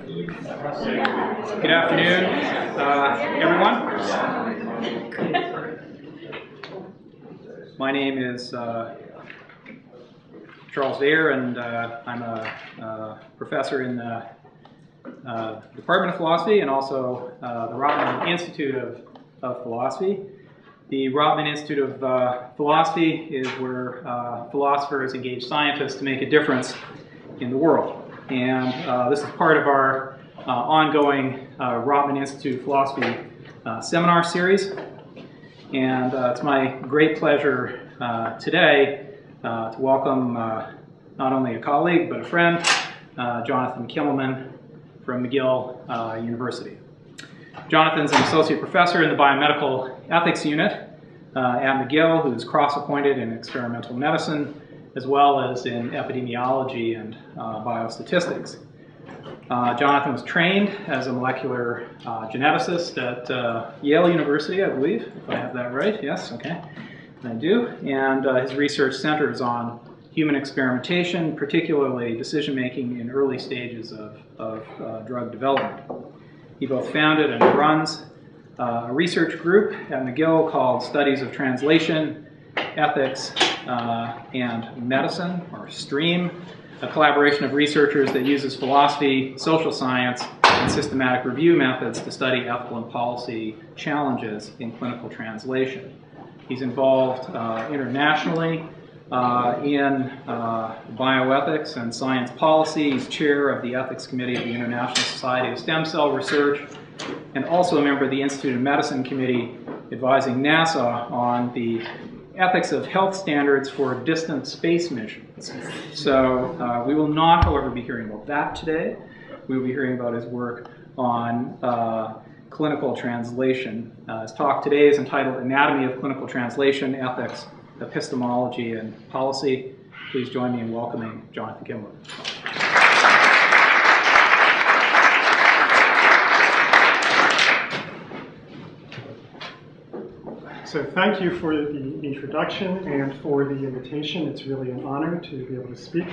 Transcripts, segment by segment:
Good afternoon, everyone. My name is Charles Vere, and I'm a professor in the Department of Philosophy and also the Rotman Institute of Philosophy. The Rotman Institute of Philosophy is where philosophers engage scientists to make a difference in the world. And this is part of our ongoing Rotman Institute of Philosophy seminar series. And it's my great pleasure today to welcome not only a colleague, but a friend, Jonathan Kimmelman from McGill University. Jonathan's an associate professor in the biomedical ethics unit at McGill, who's cross-appointed in experimental medicine, as well as in epidemiology and biostatistics. Jonathan was trained as a molecular geneticist at Yale University, I believe, if I have that right. Yes, okay, I do. And his research centers on human experimentation, particularly decision-making in early stages of drug development. He both founded and runs a research group at McGill called Studies of Translation, Ethics, and Medicine, or STREAM, a collaboration of researchers that uses philosophy, social science, and systematic review methods to study ethical and policy challenges in clinical translation. He's involved internationally in bioethics and science policy. He's chair of the Ethics Committee of the International Society of Stem Cell Research, and also a member of the Institute of Medicine Committee advising NASA on the ethics of health standards for distant space missions. So we will not, however, be hearing about that today. We will be hearing about his work on clinical translation. His talk today is entitled Anatomy of Clinical Translation, Ethics, Epistemology, and Policy. Please join me in welcoming Jonathan Kimmelman. So thank you for the introduction and for the invitation. It's really an honor to be able to speak.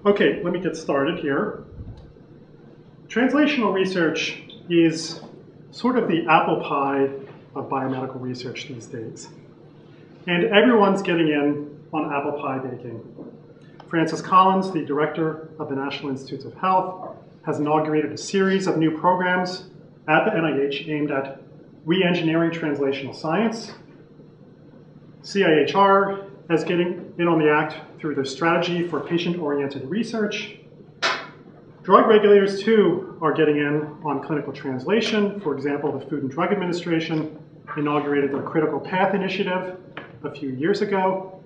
Okay, let me get started here. Translational research is sort of the apple pie of biomedical research these days. And everyone's getting in on apple pie baking. Francis Collins, the director of the National Institutes of Health, has inaugurated a series of new programs at the NIH aimed at re-engineering translational science. CIHR is getting in on the act through their strategy for patient-oriented research. Drug regulators, too, are getting in on clinical translation. For example, the Food and Drug Administration inaugurated their Critical Path Initiative a few years ago.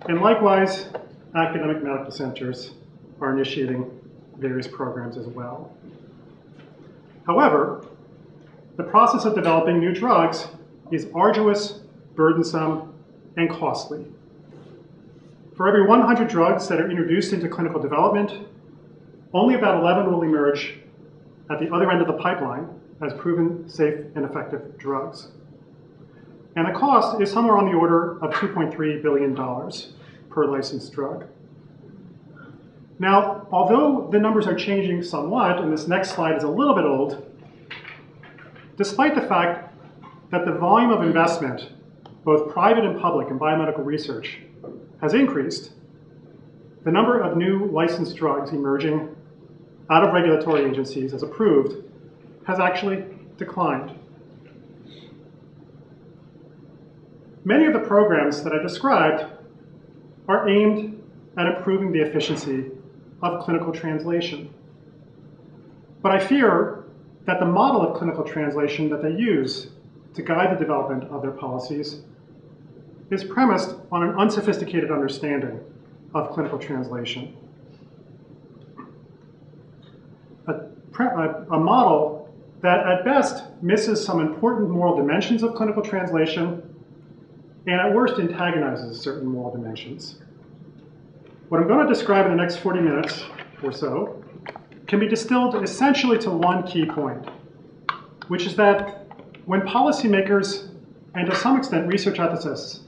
And likewise, academic medical centers are initiating various programs as well. However, the process of developing new drugs is arduous, burdensome, and costly. For every 100 drugs that are introduced into clinical development, only about 11 will emerge at the other end of the pipeline as proven safe and effective drugs. And the cost is somewhere on the order of $2.3 billion per licensed drug. Now, although the numbers are changing somewhat, and this next slide is a little bit old, despite the fact that the volume of investment, both private and public, in biomedical research has increased, the number of new licensed drugs emerging out of regulatory agencies as approved has actually declined. Many of the programs that I described are aimed at improving the efficiency of clinical translation. But I fear that the model of clinical translation that they use to guide the development of their policies is premised on an unsophisticated understanding of clinical translation. A model that at best misses some important moral dimensions of clinical translation and at worst antagonizes certain moral dimensions. What I'm going to describe in the next 40 minutes or so can be distilled essentially to one key point, which is that when policymakers and to some extent research ethicists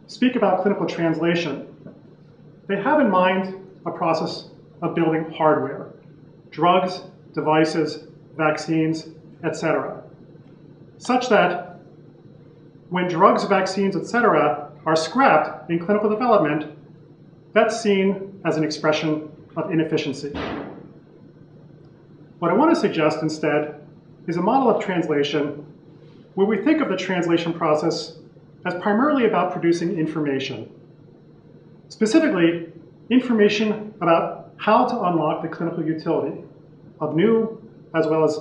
speak about clinical translation, they have in mind a process of building hardware, drugs, devices, vaccines, etc., such that when drugs, vaccines, etc. are scrapped in clinical development, that's seen as an expression of inefficiency. What I want to suggest instead is a model of translation where we think of the translation process as primarily about producing information. Specifically, information about how to unlock the clinical utility of new as well as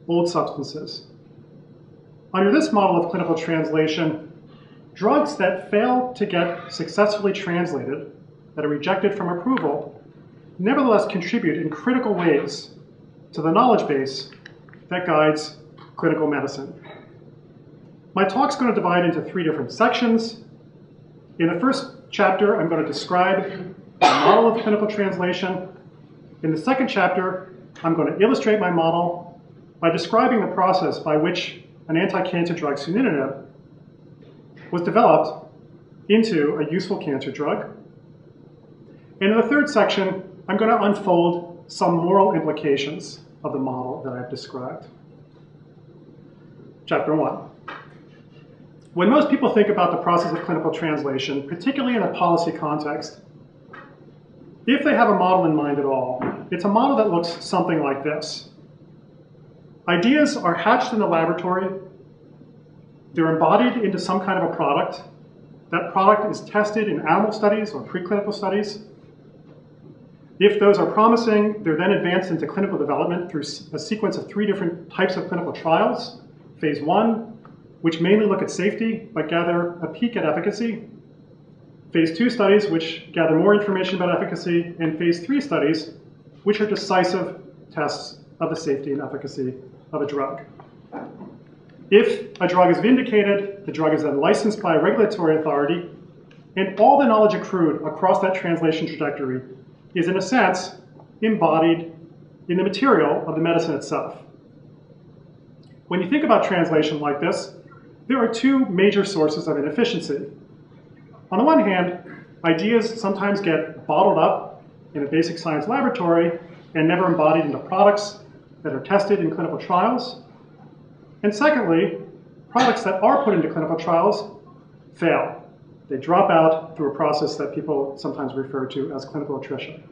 old substances. Under this model of clinical translation, drugs that fail to get successfully translated, that are rejected from approval, nevertheless contribute in critical ways to the knowledge base that guides clinical medicine. My talk's going to divide into 3 different sections. In the first chapter, I'm going to describe the model of clinical translation. In the second chapter, I'm going to illustrate my model by describing the process by which an anti-cancer drug, sunitinib, was developed into a useful cancer drug. And in the third section, I'm going to unfold some moral implications of the model that I've described. Chapter 1. When most people think about the process of clinical translation, particularly in a policy context, if they have a model in mind at all, it's a model that looks something like this. Ideas are hatched in the laboratory, they're embodied into some kind of a product. That product is tested in animal studies or preclinical studies. If those are promising, they're then advanced into clinical development through a sequence of 3 different types of clinical trials. Phase 1, which mainly look at safety, but gather a peek at efficacy. Phase 2 studies, which gather more information about efficacy, and Phase 3 studies, which are decisive tests of the safety and efficacy of a drug. If a drug is vindicated, the drug is then licensed by a regulatory authority, and all the knowledge accrued across that translation trajectory is, in a sense, embodied in the material of the medicine itself. When you think about translation like this, there are 2 major sources of inefficiency. On the one hand, ideas sometimes get bottled up in a basic science laboratory and never embodied into products that are tested in clinical trials. And secondly, products that are put into clinical trials fail. They drop out through a process that people sometimes refer to as clinical attrition.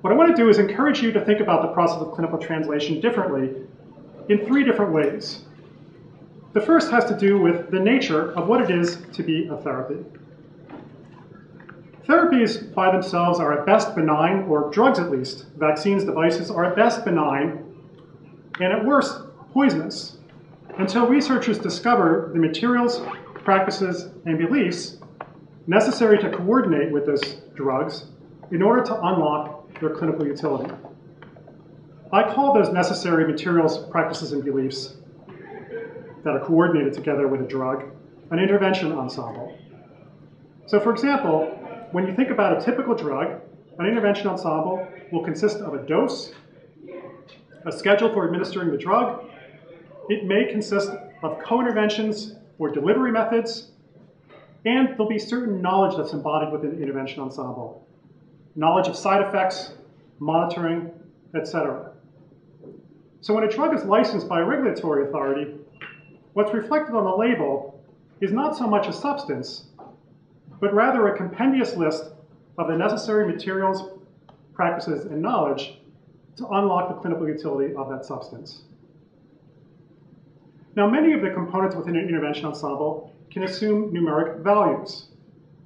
What I want to do is encourage you to think about the process of clinical translation differently in 3 different ways. The first has to do with the nature of what it is to be a therapy. Therapies by themselves are at best benign, or drugs at least, vaccines, devices, are at best benign, and at worst, poisonous, until researchers discover the materials, practices, and beliefs necessary to coordinate with those drugs in order to unlock their clinical utility. I call those necessary materials, practices, and beliefs that are coordinated together with a drug an intervention ensemble. So for example, when you think about a typical drug, an intervention ensemble will consist of a dose, a schedule for administering the drug. It may consist of co-interventions or delivery methods, and there'll be certain knowledge that's embodied within the intervention ensemble. Knowledge of side effects, monitoring, etc. So when a drug is licensed by a regulatory authority, what's reflected on the label is not so much a substance, but rather a compendious list of the necessary materials, practices, and knowledge to unlock the clinical utility of that substance. Now, many of the components within an intervention ensemble can assume numeric values.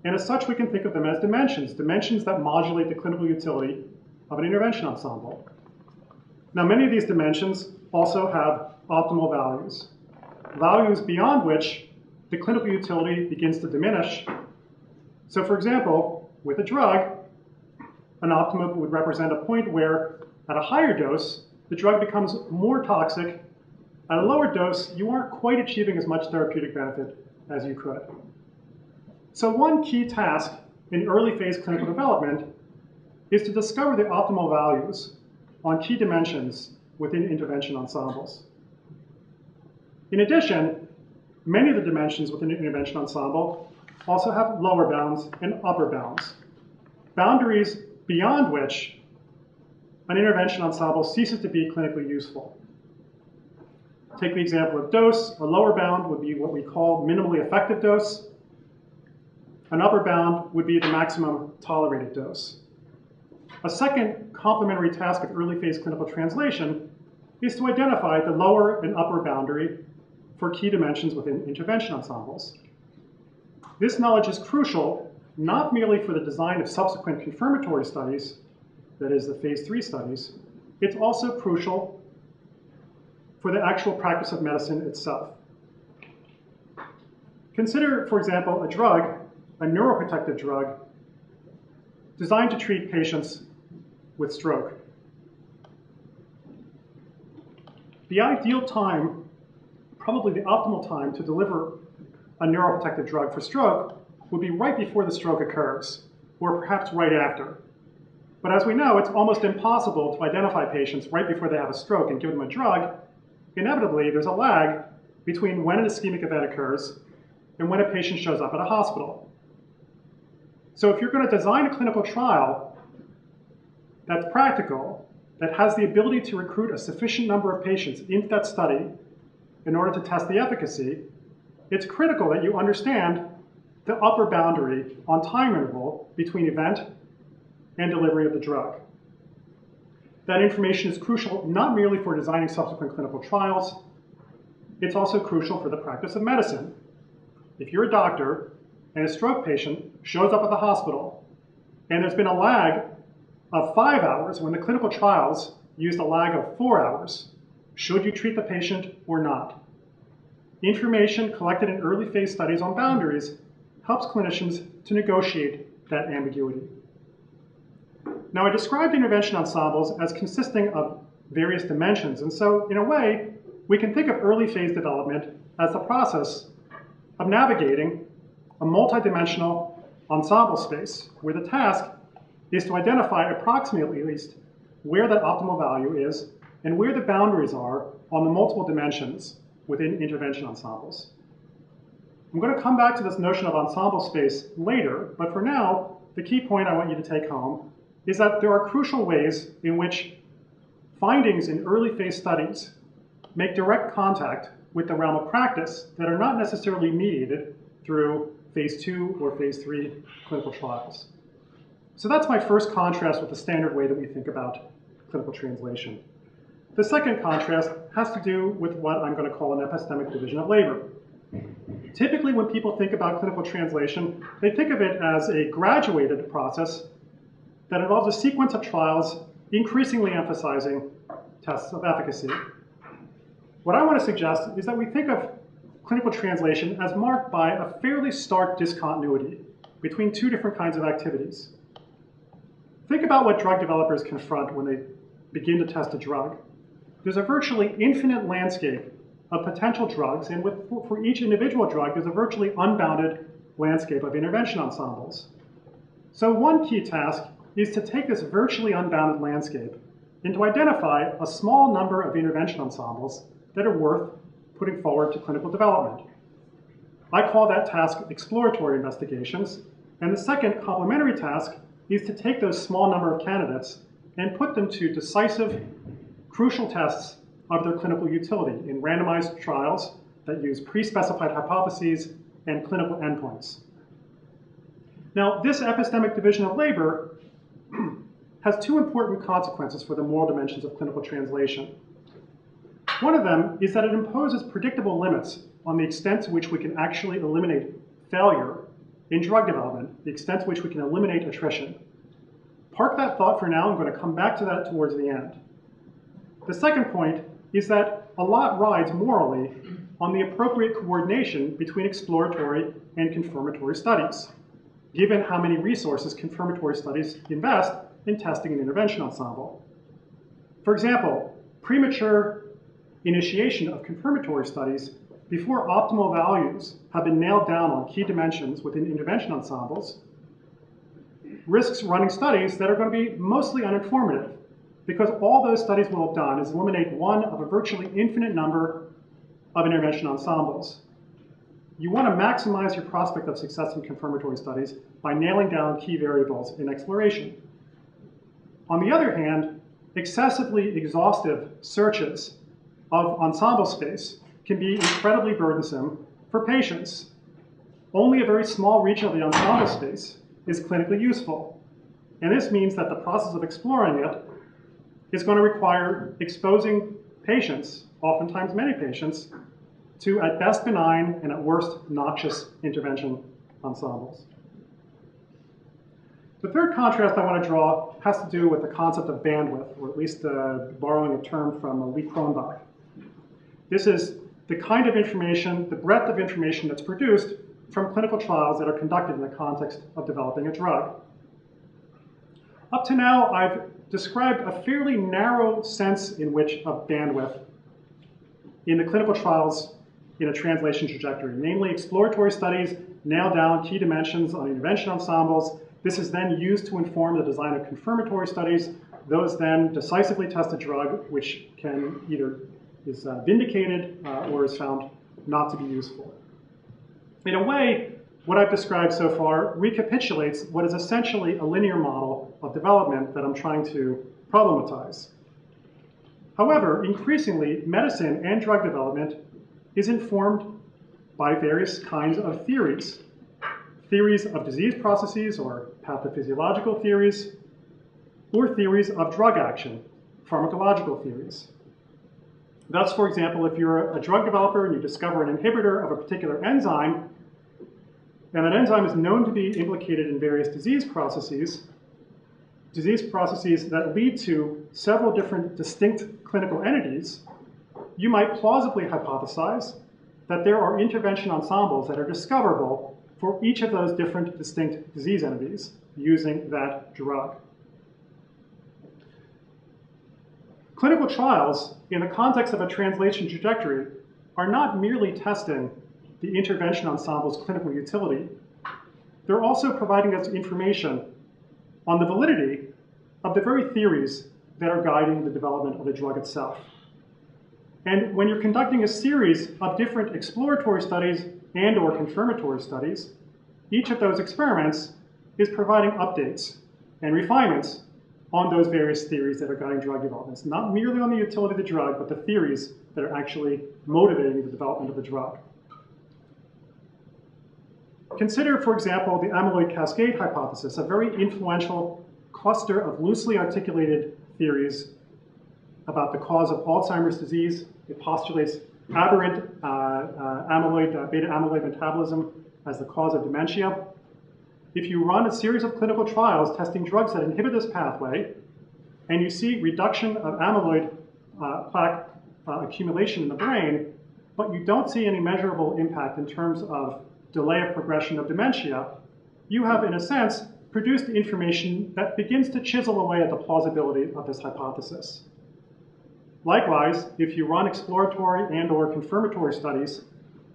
And as such, we can think of them as dimensions that modulate the clinical utility of an intervention ensemble. Now, many of these dimensions also have optimal values, values beyond which the clinical utility begins to diminish. So for example, with a drug, an optimum would represent a point where at a higher dose, the drug becomes more toxic. At a lower dose, you aren't quite achieving as much therapeutic benefit as you could. So one key task in early phase clinical development is to discover the optimal values on key dimensions within intervention ensembles. In addition, many of the dimensions within an intervention ensemble also have lower bounds and upper bounds. Boundaries beyond which an intervention ensemble ceases to be clinically useful. Take the example of dose. A lower bound would be what we call minimally effective dose. An upper bound would be the maximum tolerated dose. A second complementary task of early phase clinical translation is to identify the lower and upper boundary for key dimensions within intervention ensembles. This knowledge is crucial not merely for the design of subsequent confirmatory studies, that is the phase 3 studies, it's also crucial for the actual practice of medicine itself. Consider, for example, a drug, a neuroprotective drug, designed to treat patients with stroke. The ideal time, probably the optimal time to deliver a neuroprotective drug for stroke would be right before the stroke occurs, or perhaps right after. But as we know, it's almost impossible to identify patients right before they have a stroke and give them a drug. Inevitably, there's a lag between when an ischemic event occurs and when a patient shows up at a hospital. So if you're going to design a clinical trial that's practical, that has the ability to recruit a sufficient number of patients into that study in order to test the efficacy, it's critical that you understand the upper boundary on time interval between event and delivery of the drug. That information is crucial not merely for designing subsequent clinical trials, it's also crucial for the practice of medicine. If you're a doctor and a stroke patient shows up at the hospital and there's been a lag of 5 hours when the clinical trials used a lag of 4 hours, should you treat the patient or not? Information collected in early phase studies on boundaries helps clinicians to negotiate that ambiguity. Now, I described intervention ensembles as consisting of various dimensions, and so in a way, we can think of early phase development as the process of navigating a multidimensional ensemble space where the task is to identify approximately at least where that optimal value is and where the boundaries are on the multiple dimensions within intervention ensembles. I'm going to come back to this notion of ensemble space later, but for now, the key point I want you to take home is that there are crucial ways in which findings in early phase studies make direct contact with the realm of practice that are not necessarily mediated through phase 2 or phase 3 clinical trials. So that's my first contrast with the standard way that we think about clinical translation. The second contrast has to do with what I'm going to call an epistemic division of labor. Typically, when people think about clinical translation, they think of it as a graduated process that involves a sequence of trials increasingly emphasizing tests of efficacy. What I want to suggest is that we think of clinical translation as marked by a fairly stark discontinuity between two different kinds of activities. Think about what drug developers confront when they begin to test a drug. There's a virtually infinite landscape of potential drugs, and for each individual drug, there's a virtually unbounded landscape of intervention ensembles. So one key task is to take this virtually unbounded landscape and to identify a small number of intervention ensembles that are worth putting forward to clinical development. I call that task exploratory investigations, and the second complementary task is to take those small number of candidates and put them to decisive, crucial tests of their clinical utility in randomized trials that use pre-specified hypotheses and clinical endpoints. Now, this epistemic division of labor has two important consequences for the moral dimensions of clinical translation. One of them is that it imposes predictable limits on the extent to which we can actually eliminate failure in drug development, the extent to which we can eliminate attrition. Park that thought for now. I'm going to come back to that towards the end. The second point is that a lot rides morally on the appropriate coordination between exploratory and confirmatory studies, given how many resources confirmatory studies invest in testing an intervention ensemble. For example, premature initiation of confirmatory studies before optimal values have been nailed down on key dimensions within intervention ensembles risks running studies that are going to be mostly uninformative, because all those studies will have done is eliminate one of a virtually infinite number of intervention ensembles. You want to maximize your prospect of success in confirmatory studies by nailing down key variables in exploration. On the other hand, excessively exhaustive searches of ensemble space can be incredibly burdensome for patients. Only a very small region of the ensemble space is clinically useful. And this means that the process of exploring it is going to require exposing patients, oftentimes many patients, to at best benign and at worst noxious intervention ensembles. The third contrast I want to draw has to do with the concept of bandwidth, or at least borrowing a term from Lee Cronbach. This is the kind of information, the breadth of information that's produced from clinical trials that are conducted in the context of developing a drug. Up to now, I've described a fairly narrow sense in which of bandwidth in the clinical trials in a translation trajectory. Namely, exploratory studies nail down key dimensions on intervention ensembles. This is then used to inform the design of confirmatory studies. Those then decisively test a drug, which can either is vindicated or is found not to be useful. In a way, what I've described so far recapitulates what is essentially a linear model of development that I'm trying to problematize. However, increasingly, medicine and drug development is informed by various kinds of theories. Theories of disease processes, or pathophysiological theories, or theories of drug action, pharmacological theories. Thus, for example, if you're a drug developer and you discover an inhibitor of a particular enzyme, and that enzyme is known to be implicated in various disease processes that lead to several different distinct clinical entities, you might plausibly hypothesize that there are intervention ensembles that are discoverable for each of those different distinct disease entities using that drug. Clinical trials, in the context of a translation trajectory, are not merely testing the intervention ensemble's clinical utility. They're also providing us information on the validity of the very theories that are guiding the development of the drug itself. And when you're conducting a series of different exploratory studies and or confirmatory studies, each of those experiments is providing updates and refinements on those various theories that are guiding drug developments, not merely on the utility of the drug, but the theories that are actually motivating the development of the drug. Consider, for example, the amyloid cascade hypothesis, a very influential cluster of loosely articulated theories about the cause of Alzheimer's disease. It postulates aberrant beta amyloid metabolism as the cause of dementia. If you run a series of clinical trials testing drugs that inhibit this pathway, and you see reduction of amyloid plaque accumulation in the brain, but you don't see any measurable impact in terms of delay of progression of dementia, you have, in a sense, produced information that begins to chisel away at the plausibility of this hypothesis. Likewise, if you run exploratory and or confirmatory studies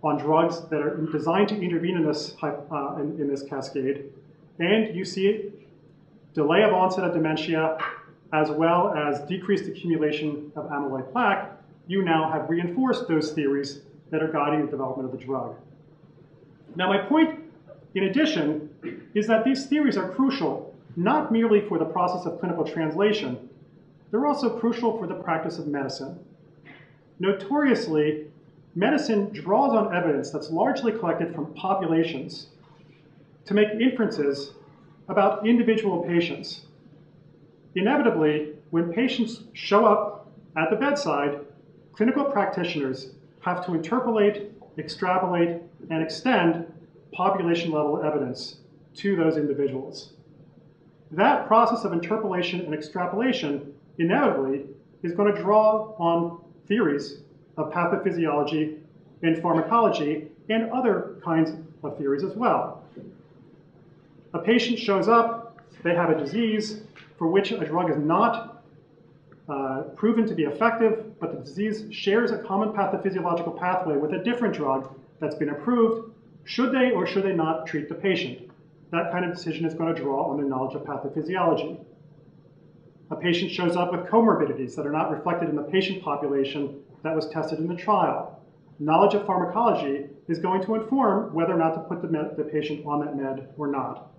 on drugs that are designed to intervene in this cascade, and you see delay of onset of dementia as well as decreased accumulation of amyloid plaque, you now have reinforced those theories that are guiding the development of the drug. Now, my point, in addition, is that these theories are crucial not merely for the process of clinical translation, they're also crucial for the practice of medicine. Notoriously, medicine draws on evidence that's largely collected from populations to make inferences about individual patients. Inevitably, when patients show up at the bedside, clinical practitioners have to interpolate, extrapolate, and extend population-level evidence to those individuals. That process of interpolation and extrapolation inevitably is going to draw on theories of pathophysiology and pharmacology and other kinds of theories as well. A patient shows up, they have a disease for which a drug is not proven to be effective, but the disease shares a common pathophysiological pathway with a different drug that's been approved. Should they or should they not treat the patient? That kind of decision is going to draw on the knowledge of pathophysiology. A patient shows up with comorbidities that are not reflected in the patient population that was tested in the trial. Knowledge of pharmacology is going to inform whether or not to put the patient on that med or not.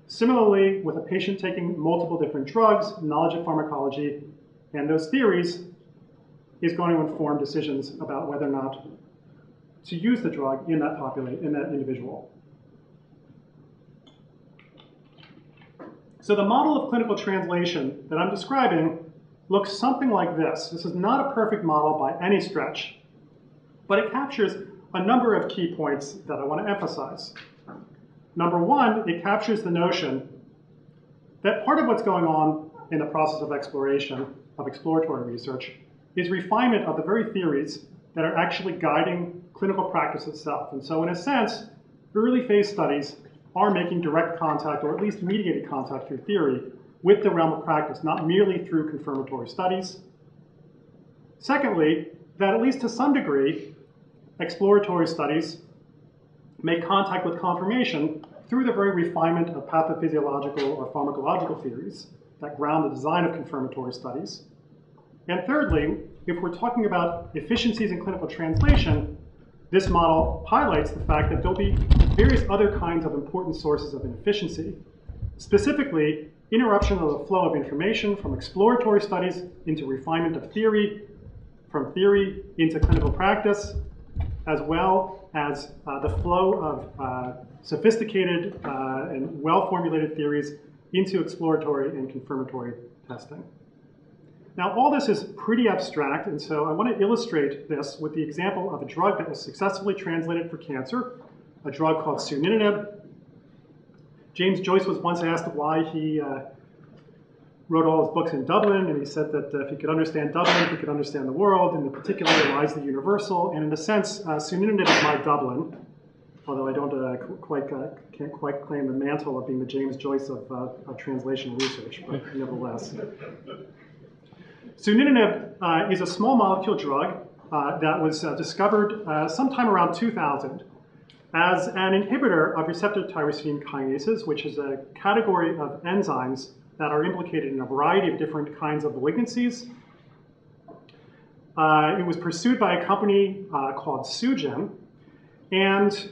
Similarly, with a patient taking multiple different drugs, knowledge of pharmacology and those theories is going to inform decisions about whether or not to use the drug in that individual. So the model of clinical translation that I'm describing looks something like this. This is not a perfect model by any stretch, but it captures a number of key points that I want to emphasize. Number one, it captures the notion that part of what's going on in the process of exploration, of exploratory research, is refinement of the very theories that are actually guiding clinical practice itself. And so in a sense, early phase studies are making direct contact, or at least mediated contact through theory, with the realm of practice, not merely through confirmatory studies. Secondly, that at least to some degree, exploratory studies make contact with confirmation through the very refinement of pathophysiological or pharmacological theories that ground the design of confirmatory studies. And thirdly, if we're talking about efficiencies in clinical translation, this model highlights the fact that there'll be various other kinds of important sources of inefficiency, specifically interruption of the flow of information from exploratory studies into refinement of theory, from theory into clinical practice, as well as the flow of sophisticated and well-formulated theories into exploratory and confirmatory testing. Now, all this is pretty abstract, and so I want to illustrate this with the example of a drug that was successfully translated for cancer, a drug called sunitinib. James Joyce was once asked why he wrote all his books in Dublin, and he said that if he could understand Dublin, he could understand the world, and in particular lies the universal. And in a sense, sunitinib is my Dublin, although I don't can't quite claim the mantle of being the James Joyce of translation research, but nevertheless. Sunitinib is a small molecule drug that was discovered sometime around 2000 as an inhibitor of receptor tyrosine kinases, which is a category of enzymes that are implicated in a variety of different kinds of malignancies. It was pursued by a company called Sugen, and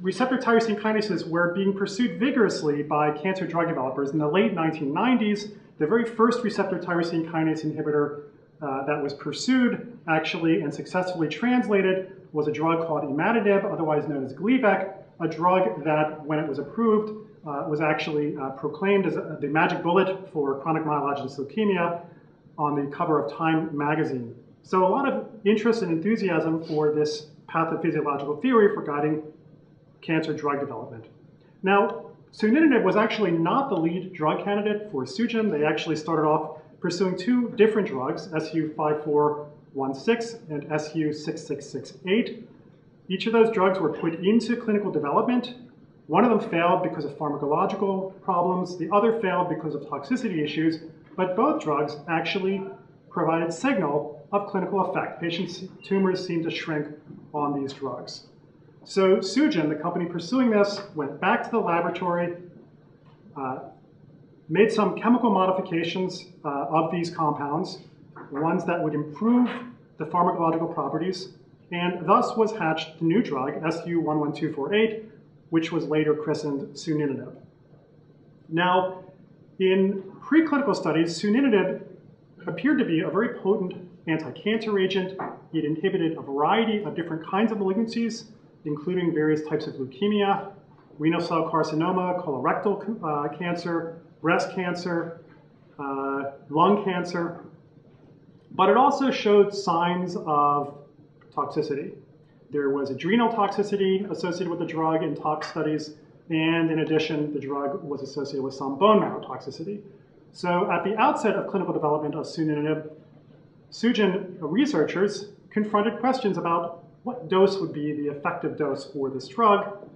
receptor tyrosine kinases were being pursued vigorously by cancer drug developers. In the late 1990s, the very first receptor tyrosine kinase inhibitor that was pursued actually and successfully translated was a drug called imatinib, otherwise known as Gleevec, a drug that, when it was approved, was actually proclaimed as the magic bullet for chronic myelogenous leukemia on the cover of Time magazine. So a lot of interest and enthusiasm for this pathophysiological theory for guiding cancer drug development. Now, sunitinib was actually not the lead drug candidate for Sugen. They actually started off pursuing two different drugs, SU5416 and SU6668. Each of those drugs were put into clinical development. One of them failed because of pharmacological problems. The other failed because of toxicity issues. But both drugs actually provided signal of clinical effect. Patients' tumors seemed to shrink on these drugs. So Sugen, the company pursuing this, went back to the laboratory, made some chemical modifications of these compounds, ones that would improve the pharmacological properties, and thus was hatched the new drug, SU11248, which was later christened sunitinib. Now, in preclinical studies, sunitinib appeared to be a very potent anti-cancer agent. It inhibited a variety of different kinds of malignancies, including various types of leukemia, renal cell carcinoma, colorectal cancer, breast cancer, lung cancer. But it also showed signs of toxicity. There was adrenal toxicity associated with the drug in tox studies, and in addition, the drug was associated with some bone marrow toxicity. So at the outset of clinical development of sunitinib, Sugen researchers confronted questions about what dose would be the effective dose for this drug.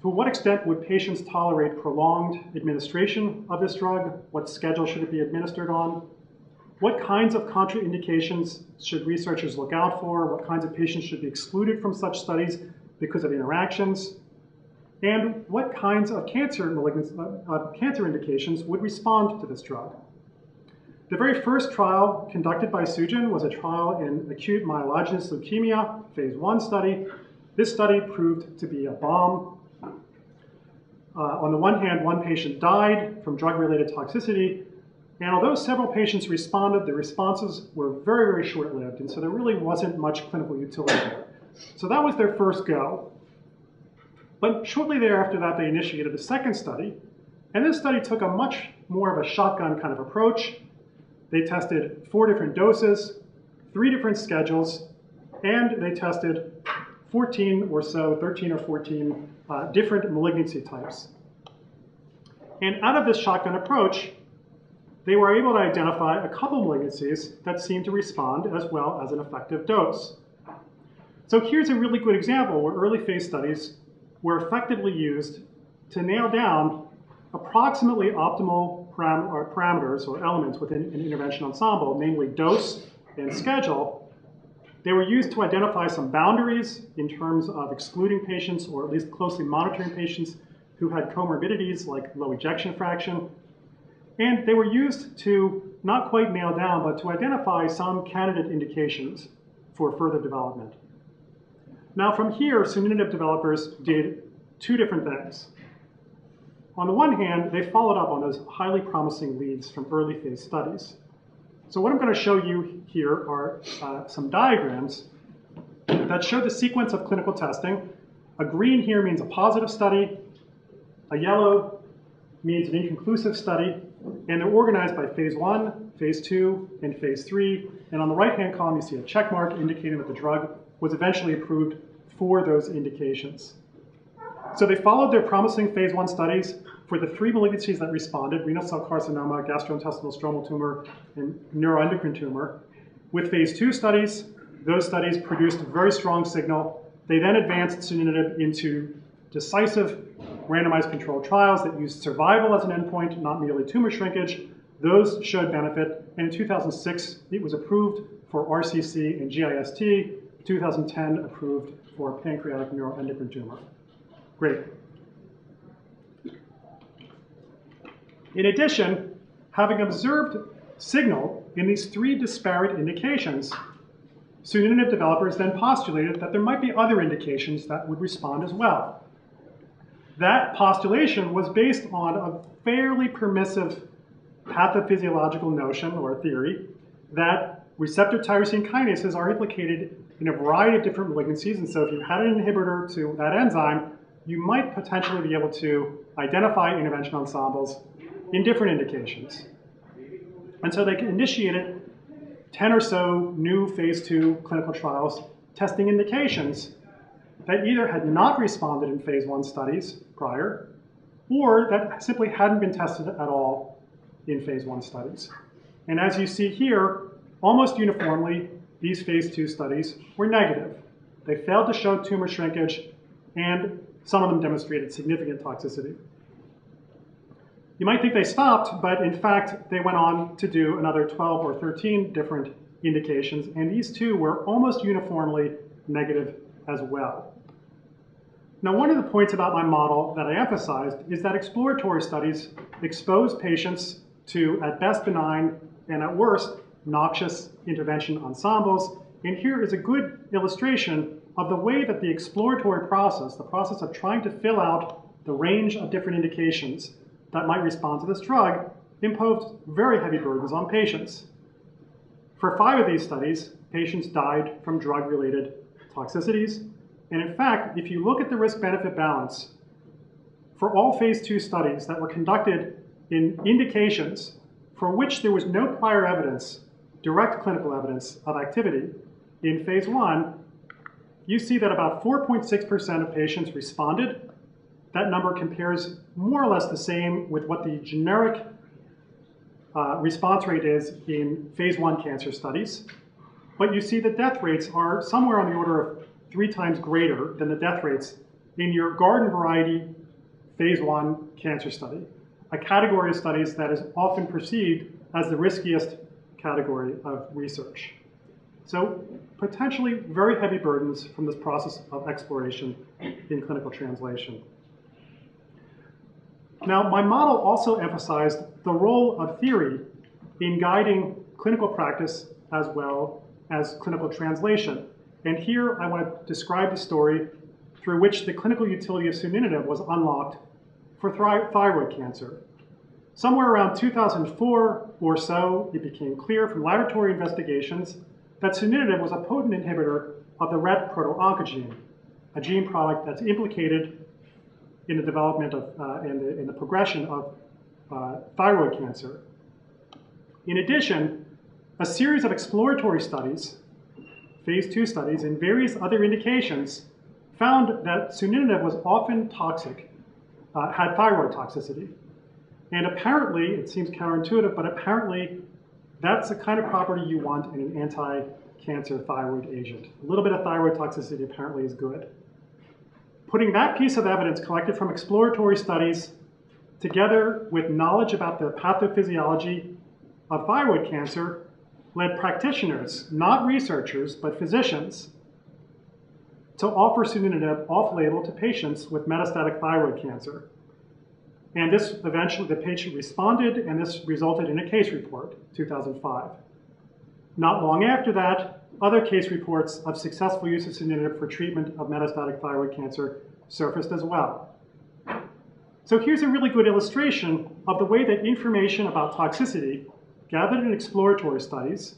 To what extent would patients tolerate prolonged administration of this drug? What schedule should it be administered on? What kinds of contraindications should researchers look out for? What kinds of patients should be excluded from such studies because of interactions? And what kinds of cancer indications would respond to this drug? The very first trial conducted by Sugen was a trial in acute myelogenous leukemia, phase 1 study. This study proved to be a bomb. On the one hand, one patient died from drug-related toxicity, and although several patients responded, the responses were very, very short-lived, and so there really wasn't much clinical utility there. So that was their first go. But shortly thereafter that, they initiated a second study, and this study took a much more of a shotgun kind of approach. They tested 4 different doses, 3 different schedules, and they tested 14 or so, 13 or 14 different malignancy types. And out of this shotgun approach, they were able to identify a couple malignancies that seemed to respond as well as an effective dose. So here's a really good example where early phase studies were effectively used to nail down approximately optimal parameters or elements within an intervention ensemble, namely dose and schedule. They were used to identify some boundaries in terms of excluding patients or at least closely monitoring patients who had comorbidities like low ejection fraction. And they were used to not quite nail down, but to identify some candidate indications for further development. Now from here, sunitinib developers did 2 different things. On the one hand, they followed up on those highly promising leads from early phase studies. So what I'm going to show you here are some diagrams that show the sequence of clinical testing. A green here means a positive study, a yellow means an inconclusive study, and they're organized by phase 1, phase 2, and phase 3. And on the right-hand column, you see a check mark indicating that the drug was eventually approved for those indications. So they followed their promising phase 1 studies for the 3 malignancies that responded, renal cell carcinoma, gastrointestinal stromal tumor, and neuroendocrine tumor. With phase 2 studies, those studies produced a very strong signal. They then advanced sunitinib into decisive randomized controlled trials that used survival as an endpoint, not merely tumor shrinkage. Those showed benefit, and in 2006, it was approved for RCC and GIST, 2010 approved for pancreatic neuroendocrine tumor. Great. In addition, having observed signal in these 3 disparate indications, sunitinib developers then postulated that there might be other indications that would respond as well. That postulation was based on a fairly permissive pathophysiological notion or theory that receptor tyrosine kinases are implicated in a variety of different malignancies, and so if you had an inhibitor to that enzyme, you might potentially be able to identify intervention ensembles in different indications. And so they initiated 10 or so new phase 2 clinical trials testing indications that either had not responded in phase 1 studies prior, or that simply hadn't been tested at all in phase 1 studies. And as you see here, almost uniformly, these phase 2 studies were negative. They failed to show tumor shrinkage, and some of them demonstrated significant toxicity. You might think they stopped, but in fact, they went on to do another 12 or 13 different indications, and these 2 were almost uniformly negative as well. Now, one of the points about my model that I emphasized is that exploratory studies expose patients to, at best, benign and at worst, noxious intervention ensembles. And here is a good illustration of the way that the exploratory process, the process of trying to fill out the range of different indications that might respond to this drug, imposed very heavy burdens on patients. For 5 of these studies, patients died from drug-related toxicities. And in fact, if you look at the risk-benefit balance, for all phase 2 studies that were conducted in indications for which there was no prior evidence, direct clinical evidence of activity in phase 1, you see that about 4.6% of patients responded. That number compares more or less the same with what the generic response rate is in phase 1 cancer studies. But you see the death rates are somewhere on the order of 3 times greater than the death rates in your garden variety phase 1 cancer study, a category of studies that is often perceived as the riskiest category of research. So potentially very heavy burdens from this process of exploration in clinical translation. Now, my model also emphasized the role of theory in guiding clinical practice as well as clinical translation. And here I want to describe the story through which the clinical utility of sunitinib was unlocked for thyroid cancer. Somewhere around 2004 or so, it became clear from laboratory investigations that sunitinib was a potent inhibitor of the RET proto-oncogene, a gene product that's implicated in the development of in the progression of thyroid cancer. In addition, a series of exploratory studies, phase 2 studies, in various other indications found that sunitinib was often toxic, had thyroid toxicity. And apparently, it seems counterintuitive, but apparently that's the kind of property you want in an anti-cancer thyroid agent. A little bit of thyroid toxicity apparently is good. Putting that piece of evidence collected from exploratory studies together with knowledge about the pathophysiology of thyroid cancer led practitioners, not researchers, but physicians, to offer sunitinib off-label to patients with metastatic thyroid cancer. And this eventually, the patient responded, and this resulted in a case report, 2005. Not long after that, other case reports of successful use of sunitinib for treatment of metastatic thyroid cancer surfaced as well. So here's a really good illustration of the way that information about toxicity gathered in exploratory studies,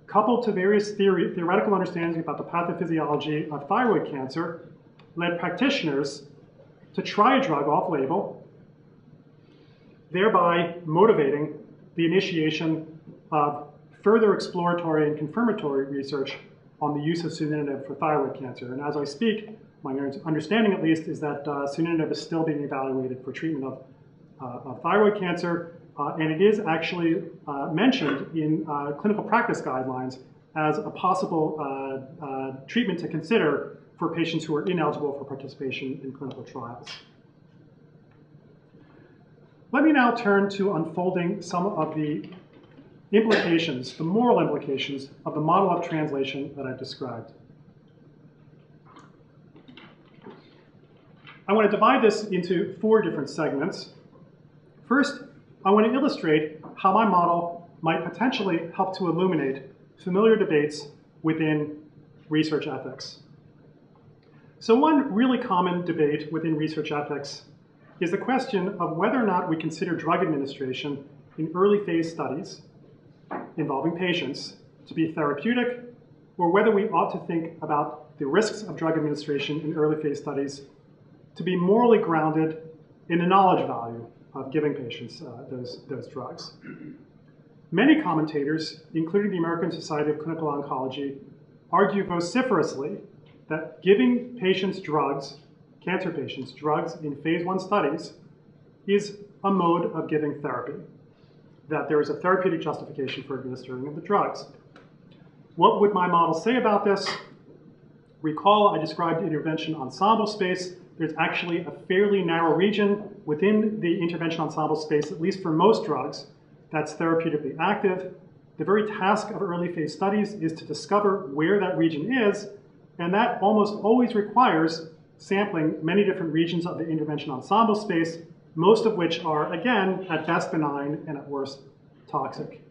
coupled to various theoretical understandings about the pathophysiology of thyroid cancer, led practitioners to try a drug off-label, thereby motivating the initiation of further exploratory and confirmatory research on the use of sunitinib for thyroid cancer. And as I speak, my understanding at least is that sunitinib is still being evaluated for treatment of thyroid cancer, and it is actually mentioned in clinical practice guidelines as a possible treatment to consider for patients who are ineligible for participation in clinical trials. Let me now turn to unfolding some of the implications, the moral implications of the model of translation that I've described. I want to divide this into 4 different segments. First, I want to illustrate how my model might potentially help to illuminate familiar debates within research ethics. So one really common debate within research ethics is the question of whether or not we consider drug administration in early phase studies involving patients to be therapeutic, or whether we ought to think about the risks of drug administration in early phase studies to be morally grounded in the knowledge value of giving patients those drugs. Many commentators, including the American Society of Clinical Oncology, argue vociferously that giving patients drugs, cancer patients, drugs in phase 1 studies is a mode of giving therapy, that there is a therapeutic justification for administering of the drugs. What would my model say about this? Recall I described intervention ensemble space. There's actually a fairly narrow region within the intervention ensemble space, at least for most drugs, that's therapeutically active. The very task of early phase studies is to discover where that region is, and that almost always requires sampling many different regions of the intervention ensemble space, most of which are, again, at best benign and at worst toxic.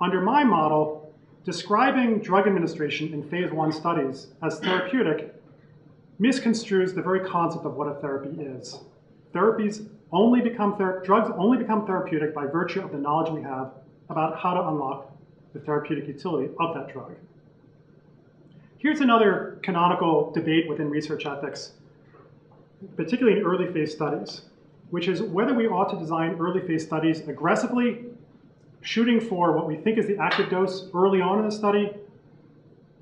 Under my model, describing drug administration in phase 1 studies as therapeutic misconstrues the very concept of what a therapy is. Drugs only become therapeutic by virtue of the knowledge we have about how to unlock the therapeutic utility of that drug. Here's another canonical debate within research ethics, particularly in early phase studies, which is whether we ought to design early phase studies aggressively, shooting for what we think is the active dose early on in the study,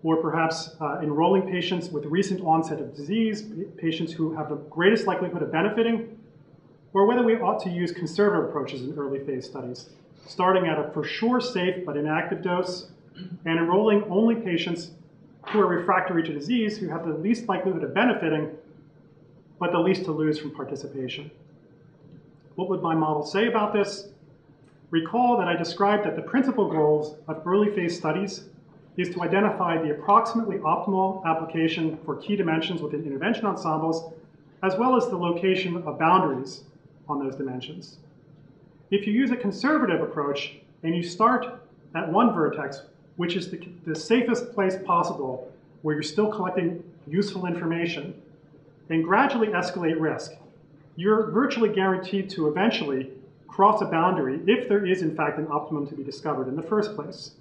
or perhaps enrolling patients with recent onset of disease, patients who have the greatest likelihood of benefiting, or whether we ought to use conservative approaches in early phase studies, starting at a for sure safe but inactive dose, and enrolling only patients who are refractory to disease, who have the least likelihood of benefiting, but the least to lose from participation. What would my model say about this? Recall that I described that the principal goals of early phase studies is to identify the approximately optimal application for key dimensions within intervention ensembles, as well as the location of boundaries on those dimensions. If you use a conservative approach and you start at one vertex, which is the safest place possible, where you're still collecting useful information, and gradually escalate risk, you're virtually guaranteed to eventually cross a boundary if there is in fact an optimum to be discovered in the first place,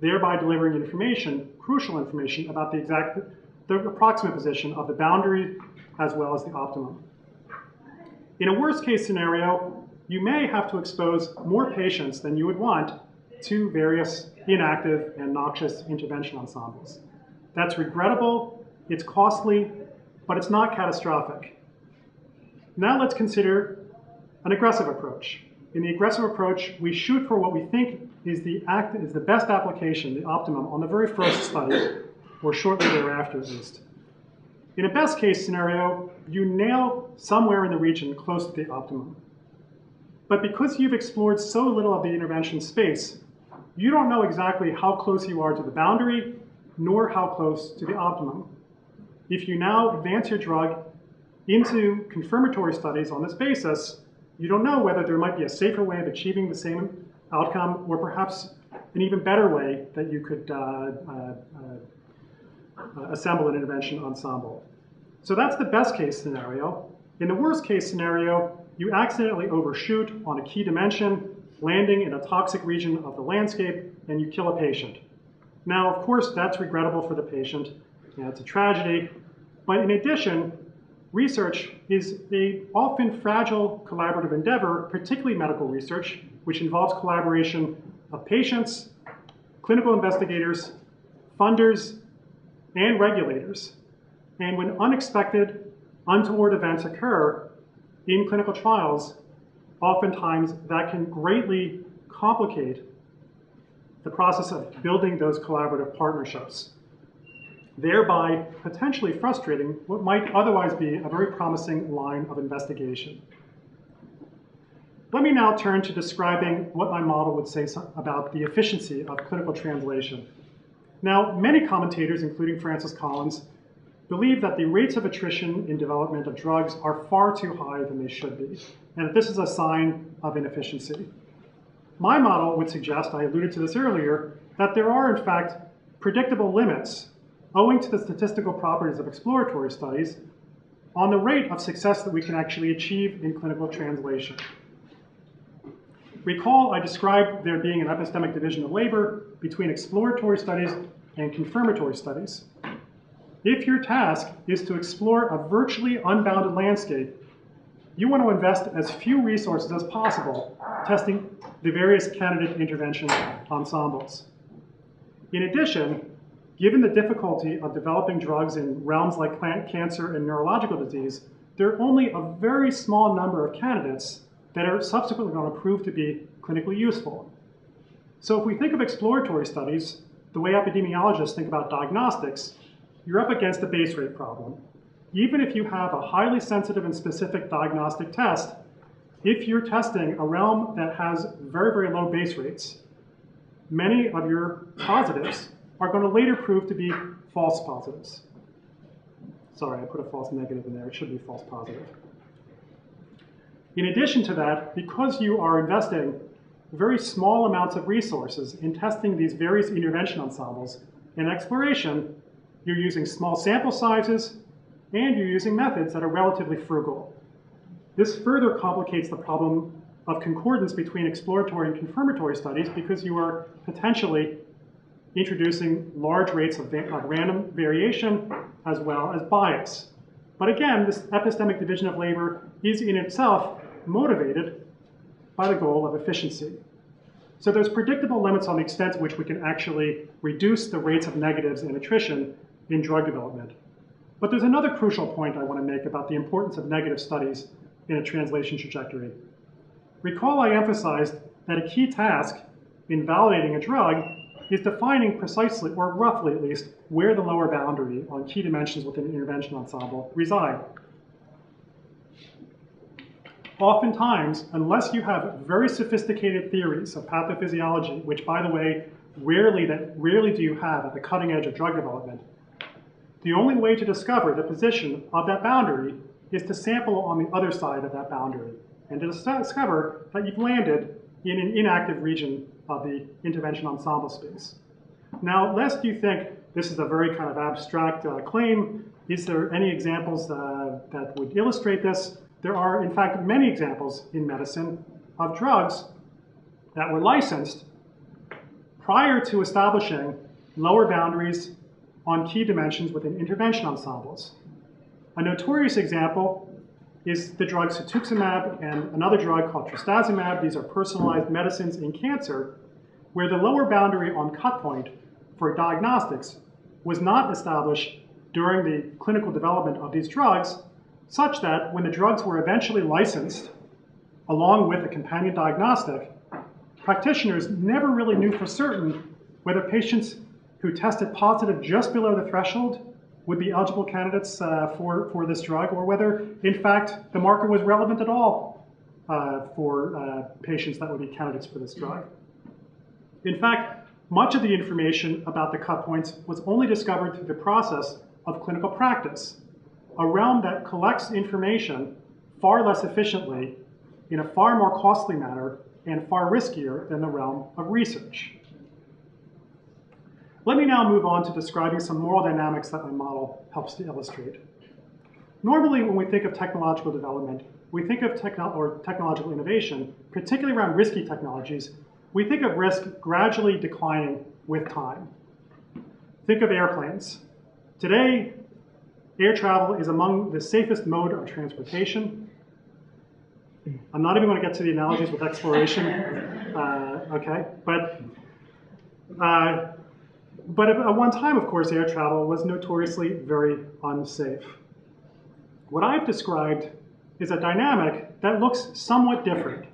thereby delivering information, crucial information, about the approximate position of the boundary as well as the optimum. In a worst case scenario, you may have to expose more patients than you would want to various inactive and noxious intervention ensembles. That's regrettable, it's costly, but it's not catastrophic. Now let's consider an aggressive approach. In the aggressive approach, we shoot for what we think is the best application, the optimum, on the very first study, or shortly thereafter at least. In a best case scenario, you nail somewhere in the region close to the optimum. But because you've explored so little of the intervention space, you don't know exactly how close you are to the boundary, nor how close to the optimum. If you now advance your drug into confirmatory studies on this basis, you don't know whether there might be a safer way of achieving the same outcome, or perhaps an even better way that you could assemble an intervention ensemble. So that's the best case scenario. In the worst case scenario, you accidentally overshoot on a key dimension, landing in a toxic region of the landscape, and you kill a patient. Now, of course, that's regrettable for the patient, and it's a tragedy, but in addition, research is an often fragile collaborative endeavor, particularly medical research, which involves collaboration of patients, clinical investigators, funders, and regulators. And when unexpected, untoward events occur in clinical trials, oftentimes that can greatly complicate the process of building those collaborative partnerships, thereby potentially frustrating what might otherwise be a very promising line of investigation. Let me now turn to describing what my model would say about the efficiency of clinical translation. Now, many commentators, including Francis Collins, believe that the rates of attrition in development of drugs are far too high than they should be, and that this is a sign of inefficiency. My model would suggest, I alluded to this earlier, that there are in fact predictable limits, owing to the statistical properties of exploratory studies, on the rate of success that we can actually achieve in clinical translation. Recall I described there being an epistemic division of labor between exploratory studies and confirmatory studies. If your task is to explore a virtually unbounded landscape, you want to invest as few resources as possible testing the various candidate intervention ensembles. In addition, given the difficulty of developing drugs in realms like cancer and neurological disease, there are only a very small number of candidates that are subsequently going to prove to be clinically useful. So if we think of exploratory studies, the way epidemiologists think about diagnostics, you're up against a base rate problem. Even if you have a highly sensitive and specific diagnostic test, if you're testing a realm that has very, very low base rates, many of your positives are going to later prove to be false positives. Sorry, I put a false negative in there. It should be false positive. In addition to that, because you are investing very small amounts of resources in testing these various intervention ensembles in exploration, you're using small sample sizes, and you're using methods that are relatively frugal. This further complicates the problem of concordance between exploratory and confirmatory studies because you are potentially introducing large rates of random variation as well as bias. But again, this epistemic division of labor is in itself motivated by the goal of efficiency. So there's predictable limits on the extent to which we can actually reduce the rates of negatives and attrition in drug development. But there's another crucial point I want to make about the importance of negative studies in a translation trajectory. Recall I emphasized that a key task in validating a drug is defining precisely, or roughly at least, where the lower boundary on key dimensions within an intervention ensemble reside. Oftentimes, unless you have very sophisticated theories of pathophysiology, which by the way, rarely do you have at the cutting edge of drug development, the only way to discover the position of that boundary is to sample on the other side of that boundary and to discover that you've landed in an inactive region of the intervention ensemble space. Now, lest you think this is a very kind of abstract claim, Is there any examples that would illustrate this? There are, in fact, many examples in medicine of drugs that were licensed prior to establishing lower boundaries on key dimensions within intervention ensembles. A notorious example is the drug cetuximab and another drug called trastuzumab. These are personalized medicines in cancer, where the lower boundary on cut point for diagnostics was not established during the clinical development of these drugs, such that when the drugs were eventually licensed, along with a companion diagnostic, practitioners never really knew for certain whether patients who tested positive just below the threshold would be eligible candidates for this drug, or whether, in fact, the marker was relevant at all for patients that would be candidates for this drug. In fact, much of the information about the cut points was only discovered through the process of clinical practice, a realm that collects information far less efficiently, in a far more costly manner, and far riskier than the realm of research. Let me now move on to describing some moral dynamics that my model helps to illustrate. Normally, when we think of technological development, we think of technological innovation, particularly around risky technologies, we think of risk gradually declining with time. Think of airplanes. Today, air travel is among the safest mode of transportation. I'm not even going to get to the analogies with exploration, okay? But at one time, of course, air travel was notoriously very unsafe. What I've described is a dynamic that looks somewhat different.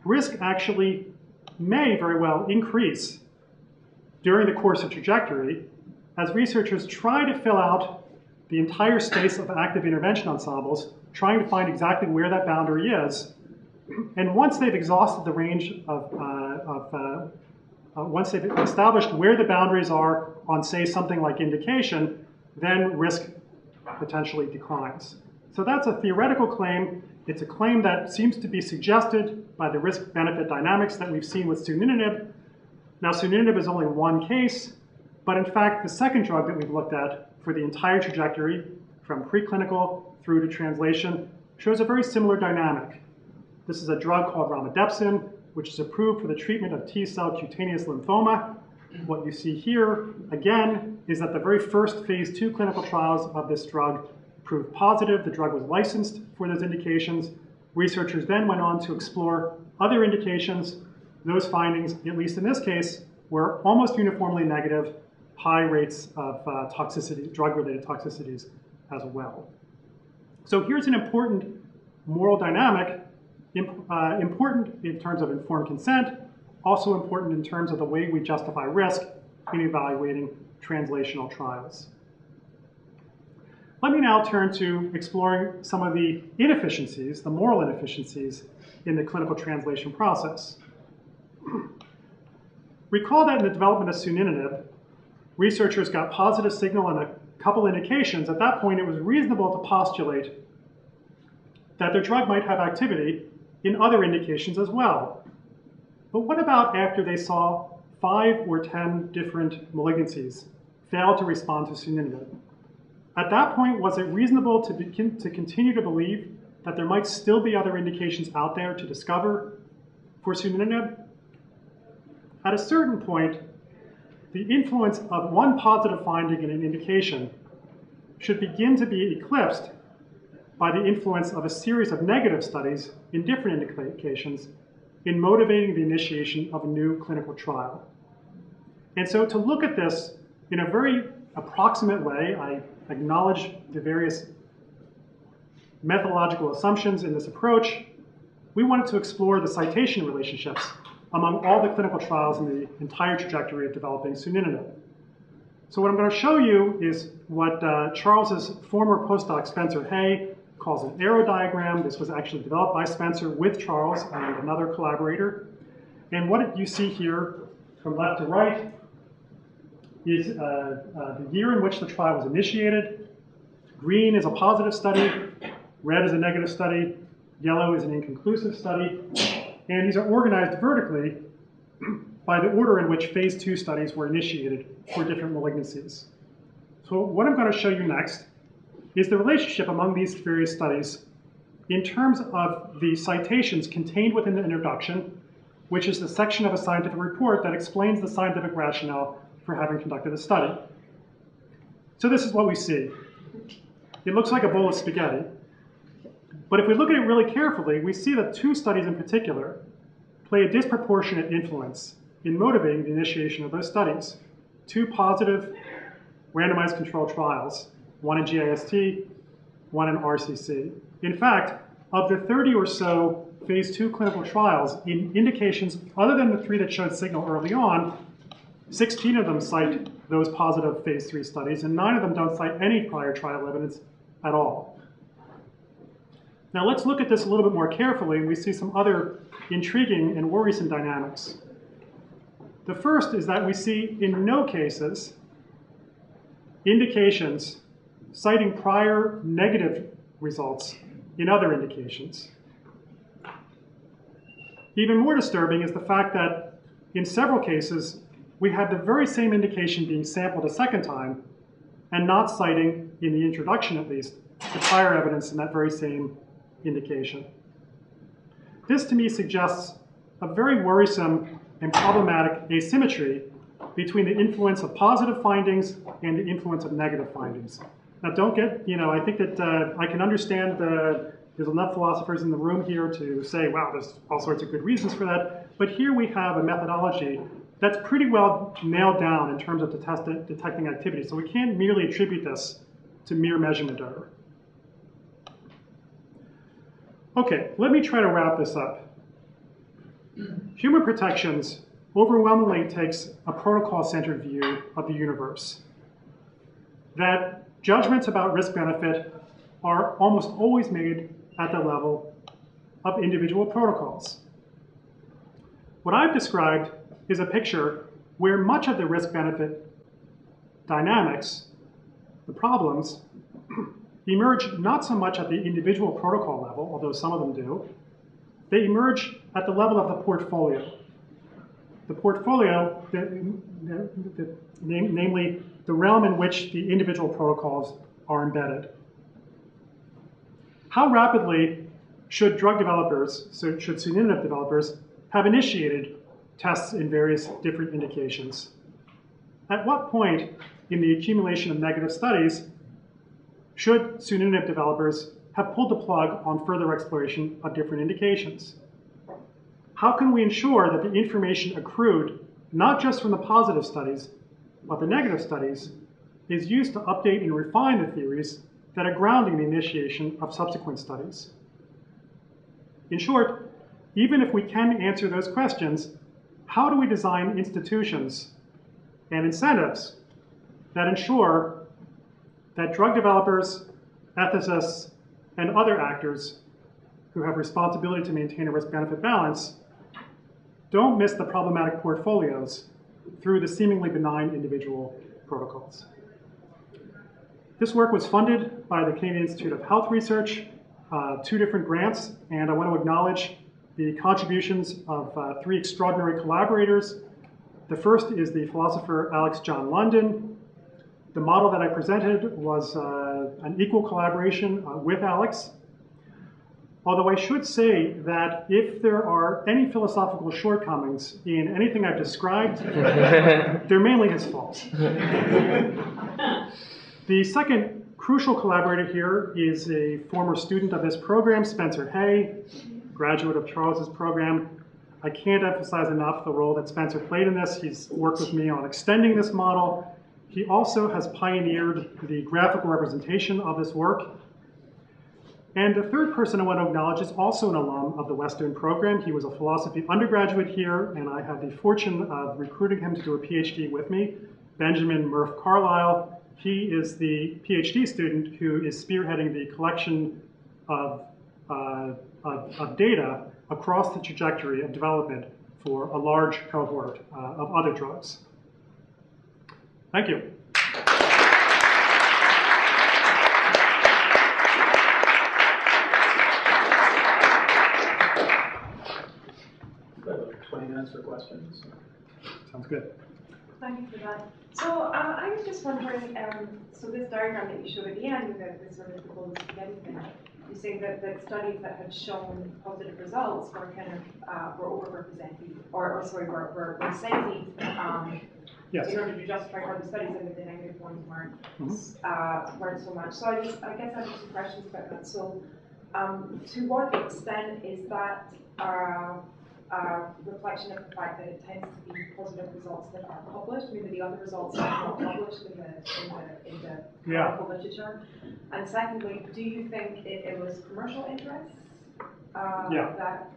Risk actually may very well increase during the course of trajectory as researchers try to fill out the entire space of active intervention ensembles, trying to find exactly where that boundary is. And once they've exhausted the range once they've established where the boundaries are on, say, something like indication, then risk potentially declines. So that's a theoretical claim. It's a claim that seems to be suggested by the risk-benefit dynamics that we've seen with sunitinib. Now, sunitinib is only one case, but in fact, the second drug that we've looked at for the entire trajectory, from preclinical through to translation, shows a very similar dynamic. This is a drug called romidepsin, which is approved for the treatment of T-cell cutaneous lymphoma. What you see here, again, is that the very first phase 2 clinical trials of this drug proved positive. The drug was licensed for those indications. Researchers then went on to explore other indications. Those findings, at least in this case, were almost uniformly negative, high rates of toxicity, drug-related toxicities as well. So here's an important moral dynamic, important in terms of informed consent, also important in terms of the way we justify risk in evaluating translational trials. Let me now turn to exploring some of the inefficiencies, the moral inefficiencies, in the clinical translation process. Recall that in the development of sunitinib, researchers got positive signal in a couple indications. At that point, it was reasonable to postulate that their drug might have activity in other indications as well. But what about after they saw 5 or 10 different malignancies fail to respond to sunitinib? At that point, was it reasonable to continue to believe that there might still be other indications out there to discover for sunitinib? At a certain point, the influence of one positive finding in an indication should begin to be eclipsed by the influence of a series of negative studies in different indications in motivating the initiation of a new clinical trial. And so to look at this in a very approximate way, I acknowledge the various methodological assumptions in this approach. We wanted to explore the citation relationships among all the clinical trials in the entire trajectory of developing sunitinib. So what I'm going to show you is what Charles's former postdoc Spencer Hay calls an arrow diagram. This was actually developed by Spencer with Charles and another collaborator. And what you see here from left to right is the year in which the trial was initiated. Green is a positive study, red is a negative study, yellow is an inconclusive study. And these are organized vertically by the order in which phase 2 studies were initiated for different malignancies. So what I'm going to show you next is the relationship among these various studies in terms of the citations contained within the introduction, which is the section of a scientific report that explains the scientific rationale for having conducted a study. So this is what we see. It looks like a bowl of spaghetti. But if we look at it really carefully, we see that two studies in particular play a disproportionate influence in motivating the initiation of those studies. Two positive randomized controlled trials, one in GIST, one in RCC. In fact, of the 30 or so phase 2 clinical trials in indications other than the 3 that showed signal early on, 16 of them cite those positive phase 3 studies, and 9 of them don't cite any prior trial evidence at all. Now let's look at this a little bit more carefully, and we see some other intriguing and worrisome dynamics. The first is that we see in no cases indications citing prior negative results in other indications. Even more disturbing is the fact that in several cases, we have the very same indication being sampled a second time and not citing, in the introduction at least, the prior evidence in that very same indication. This to me suggests a very worrisome and problematic asymmetry between the influence of positive findings and the influence of negative findings. Now don't get, I think that I can understand there's enough philosophers in the room here to say, wow, there's all sorts of good reasons for that. But here we have a methodology that's pretty well nailed down in terms of detecting activity. So we can't merely attribute this to mere measurement error. Okay, let me try to wrap this up. Human protections overwhelmingly takes a protocol-centered view of the universe. That judgments about risk-benefit are almost always made at the level of individual protocols. What I've described is a picture where much of the risk-benefit dynamics, the problems, emerge not so much at the individual protocol level, although some of them do. They emerge at the level of the portfolio. The portfolio, namely the realm in which the individual protocols are embedded. How rapidly should drug developers, should sunitinib developers, have initiated tests in various different indications? At what point in the accumulation of negative studies should sunitinib developers have pulled the plug on further exploration of different indications? How can we ensure that the information accrued, not just from the positive studies, but the negative studies, is used to update and refine the theories that are grounding the initiation of subsequent studies? In short, even if we can answer those questions, how do we design institutions and incentives that ensure that drug developers, ethicists, and other actors who have responsibility to maintain a risk-benefit balance don't miss the problematic portfolios through the seemingly benign individual protocols? This work was funded by the Canadian Institute of Health Research, 2 different grants, and I want to acknowledge the contributions of 3 extraordinary collaborators. The first is the philosopher Alex John London. The model that I presented was an equal collaboration with Alex. Although I should say that if there are any philosophical shortcomings in anything I've described, they're mainly his fault. The second crucial collaborator here is a former student of this program, Spencer Hay, graduate of Charles's program. I can't emphasize enough the role that Spencer played in this. He's worked with me on extending this model. He also has pioneered the graphical representation of this work. And the third person I want to acknowledge is also an alum of the Western program. He was a philosophy undergraduate here, and I had the fortune of recruiting him to do a PhD with me, Benjamin Murph Carlisle. He is the PhD student who is spearheading the collection of data across the trajectory of development for a large cohort of other drugs. Thank you. 20 minutes for questions. Sounds good. Thank you for that. So I was just wondering, so this diagram that you showed at the end with the sort of the gold spaghetti thing, you're saying that studies that had shown positive results were kind of were overrepresented, or sorry, were cited Yes. in order to justify further studies, and that the negative ones weren't so much. So I guess I have some questions about that. So to what extent is that reflection of the fact that it tends to be positive results that are published, maybe the other results are not published in the clinical literature? And secondly, do you think it was commercial interests that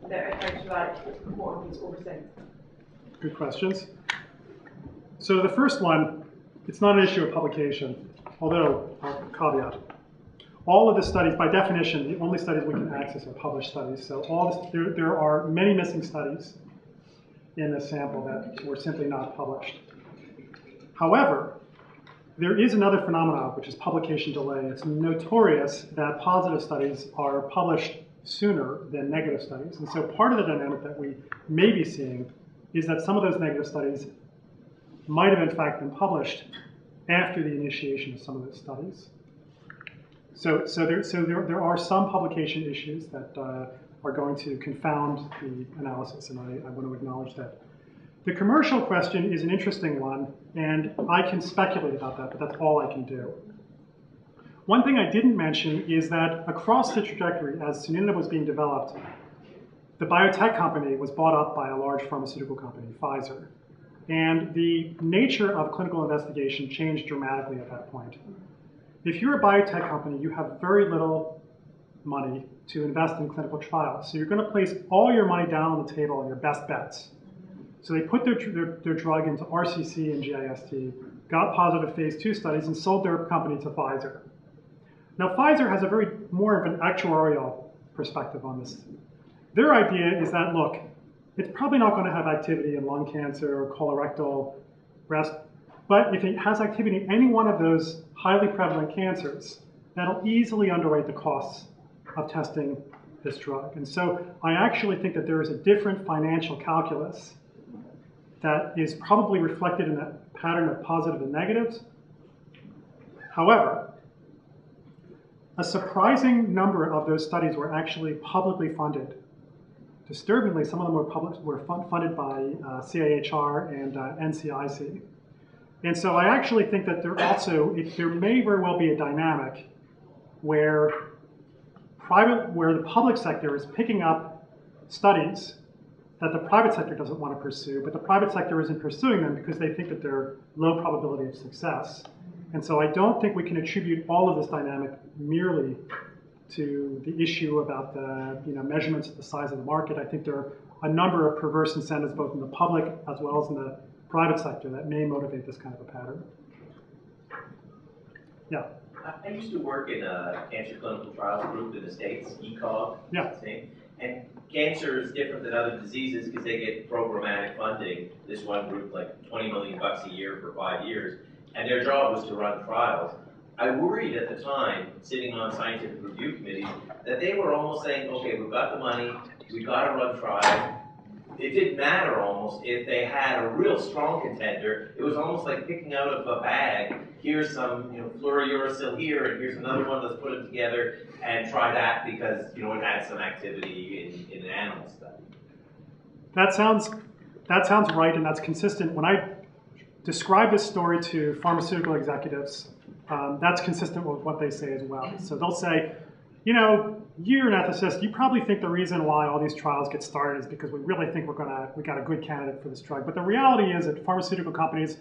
actually was oversight? Good questions. So the first one, it's not an issue of publication, although, caveat. All of the studies, by definition, the only studies we can access are published studies. So there are many missing studies in the sample that were simply not published. However, there is another phenomenon, which is publication delay. It's notorious that positive studies are published sooner than negative studies. And so part of the dynamic that we may be seeing is that some of those negative studies might have in fact been published after the initiation of some of those studies. So there are some publication issues that are going to confound the analysis, and I want to acknowledge that. The commercial question is an interesting one, and I can speculate about that, but that's all I can do. One thing I didn't mention is that across the trajectory, as sunitinib was being developed, the biotech company was bought up by a large pharmaceutical company, Pfizer. And the nature of clinical investigation changed dramatically at that point. If you're a biotech company, you have very little money to invest in clinical trials. So you're going to place all your money down on the table on your best bets. So they put their drug into RCC and GIST, got positive phase 2 studies, and sold their company to Pfizer. Now, Pfizer has a more of an actuarial perspective on this. Their idea is that, look, it's probably not going to have activity in lung cancer or colorectal, breast, but if it has activity in any one of those highly prevalent cancers, that'll easily underwrite the costs of testing this drug. And so I actually think that there is a different financial calculus that is probably reflected in that pattern of positive and negatives. However, a surprising number of those studies were actually publicly funded. Disturbingly, some of them were funded by CIHR and NCIC. And so I actually think that there may very well be a dynamic where the public sector is picking up studies that the private sector doesn't want to pursue, but the private sector isn't pursuing them because they think that they're low probability of success. And so I don't think we can attribute all of this dynamic merely to the issue about the measurements of the size of the market. I think there are a number of perverse incentives both in the public as well as in the private sector that may motivate this kind of a pattern. Yeah. I used to work in a cancer clinical trials group in the States, ECOG. Yeah. And cancer is different than other diseases because they get programmatic funding. This one group, like $20 million a year for 5 years, and their job was to run trials. I worried at the time, sitting on scientific review committees, that they were almost saying, okay, we've got the money, we've got to run trials. It didn't matter almost if they had a real strong contender. It was almost like picking out of a bag. Here's some, fluorouracil here, and here's another one. Let's put it together and try that because it had some activity in an animal study. That sounds right, and that's consistent. When I describe this story to pharmaceutical executives, that's consistent with what they say as well. So they'll say, you're an ethicist, you probably think the reason why all these trials get started is because we really think we got a good candidate for this drug. But the reality is that pharmaceutical companies,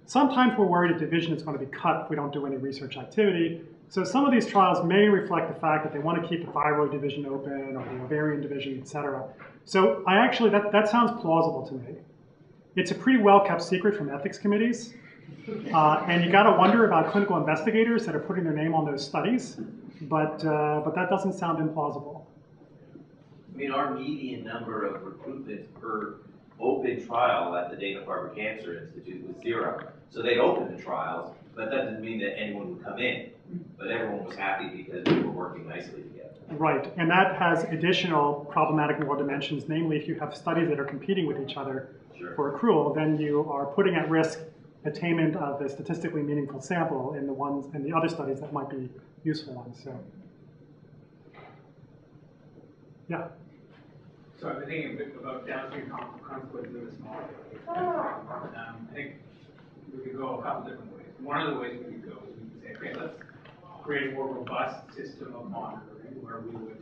sometimes we're worried a division is going to be cut if we don't do any research activity. So some of these trials may reflect the fact that they want to keep the thyroid division open or the ovarian division, et cetera. So that sounds plausible to me. It's a pretty well-kept secret from ethics committees. And you got to wonder about clinical investigators that are putting their name on those studies. But that doesn't sound implausible. I mean, our median number of recruitments per open trial at the Dana-Farber Cancer Institute was 0. So they'd open the trials, but that doesn't mean that anyone would come in. But everyone was happy because we were working nicely together. Right, and that has additional problematic moral dimensions, namely if you have studies that are competing with each other, for accrual, then you are putting at risk attainment of a statistically meaningful sample in the other studies that might be useful ones. So, yeah. So I've been thinking a bit about downstream consequences of this model. I think we could go a couple different ways. One of the ways we could go is we could say, okay, let's create a more robust system of monitoring where we would,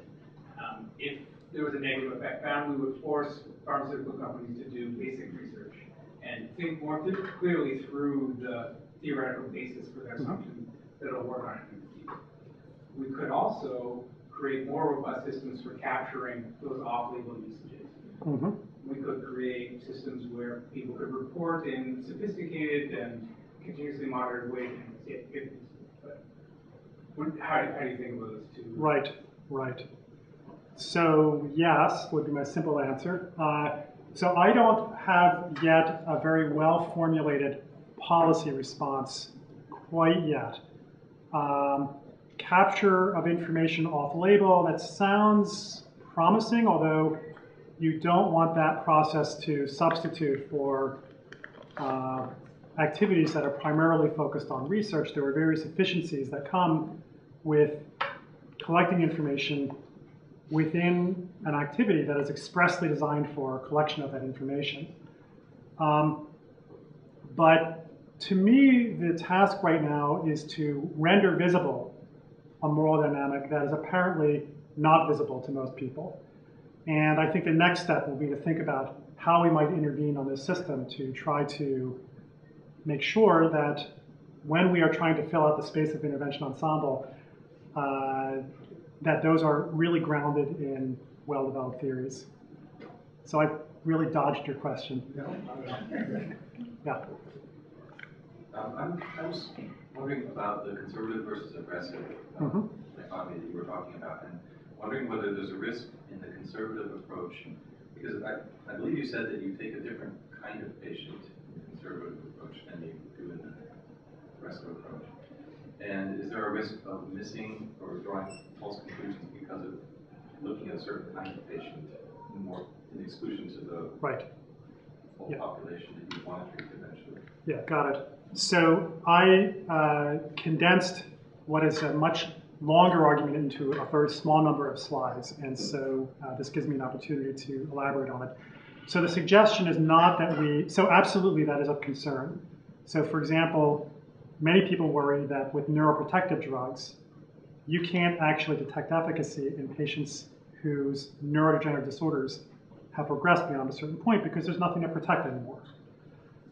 if there was a negative effect found, we would force pharmaceutical companies to do basic research and think more clearly through the theoretical basis for their assumptions that it'll work on it. We could also create more robust systems for capturing those off-label usages. We could create systems where people could report in sophisticated and continuously monitored ways. How do you think about those two? Right. So yes would be my simple answer. So I don't have yet a very well formulated policy response quite yet. Capture of information off-label, that sounds promising, although you don't want that process to substitute for activities that are primarily focused on research. There are various efficiencies that come with collecting information within an activity that is expressly designed for collection of that information. But to me, the task right now is to render visible a moral dynamic that is apparently not visible to most people. And I think the next step will be to think about how we might intervene on this system to try to make sure that when we are trying to fill out the space of intervention ensemble, that those are really grounded in well-developed theories. So I really dodged your question. Yeah. I was wondering about the conservative versus aggressive dichotomy that you were talking about, and wondering whether there's a risk in the conservative approach, because I believe you said that you take a different kind of patient in the conservative approach than you do in the aggressive approach. And is there a risk of missing or drawing false conclusions because of looking at a certain kind of patient more in exclusion to the whole population that you want to treat eventually? Yeah, got it. So I condensed what is a much longer argument into a very small number of slides, and so this gives me an opportunity to elaborate on it. So the suggestion is not that so absolutely that is of concern. So for example, many people worry that with neuroprotective drugs, you can't actually detect efficacy in patients whose neurodegenerative disorders have progressed beyond a certain point because there's nothing to protect anymore.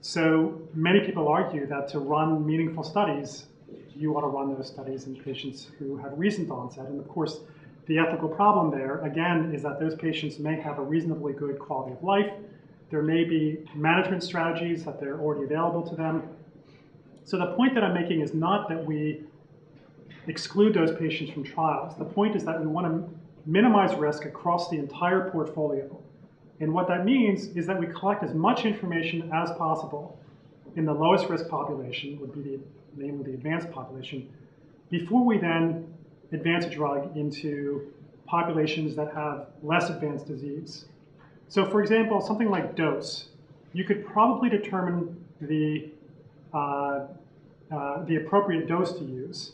So many people argue that to run meaningful studies, you ought to run those studies in patients who have recent onset. And of course, the ethical problem there, again, is that those patients may have a reasonably good quality of life. There may be management strategies that they're already available to them. So the point that I'm making is not that we exclude those patients from trials. The point is that we want to minimize risk across the entire portfolio. And what that means is that we collect as much information as possible in the lowest risk population, would be namely the advanced population, before we then advance a drug into populations that have less advanced disease. So for example, something like dose, you could probably determine the appropriate dose to use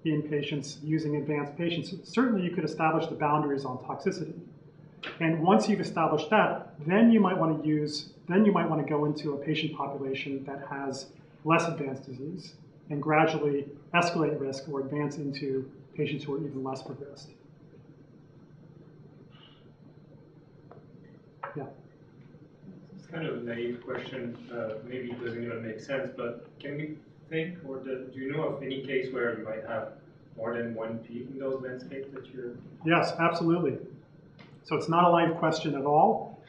in patients using advanced patients. Certainly you could establish the boundaries on toxicity. And once you've established that, then you might want to go into a patient population that has less advanced disease and gradually escalate risk or advance into patients who are even less progressed. Yeah. It's kind of a naive question, maybe it doesn't even make sense, but can we think, or do you know of any case where you might have more than one peak in those landscapes that you're... Yes, absolutely. So it's not a live question at all.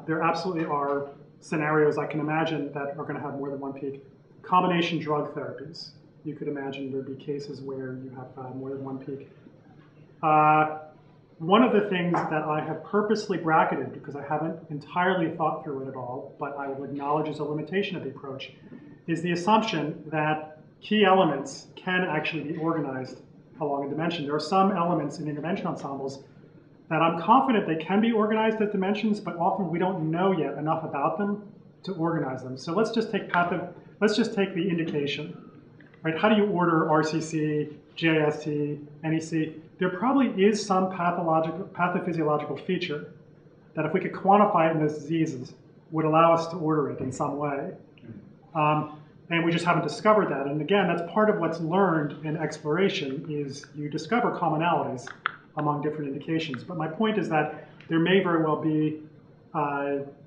There absolutely are scenarios I can imagine that are going to have more than one peak. Combination drug therapies. You could imagine there'd be cases where you have more than one peak. One of the things that I have purposely bracketed, because I haven't entirely thought through it at all, but I will acknowledge as a limitation of the approach, is the assumption that key elements can actually be organized along a dimension. There are some elements in intervention ensembles that I'm confident they can be organized as dimensions, but often we don't know yet enough about them to organize them. So let's just take the indication, right? How do you order RCC, GIST, NEC? There probably is some pathophysiological feature that if we could quantify it in those diseases would allow us to order it in some way. And we just haven't discovered that. And again, that's part of what's learned in exploration is you discover commonalities among different indications. But my point is that there may very well be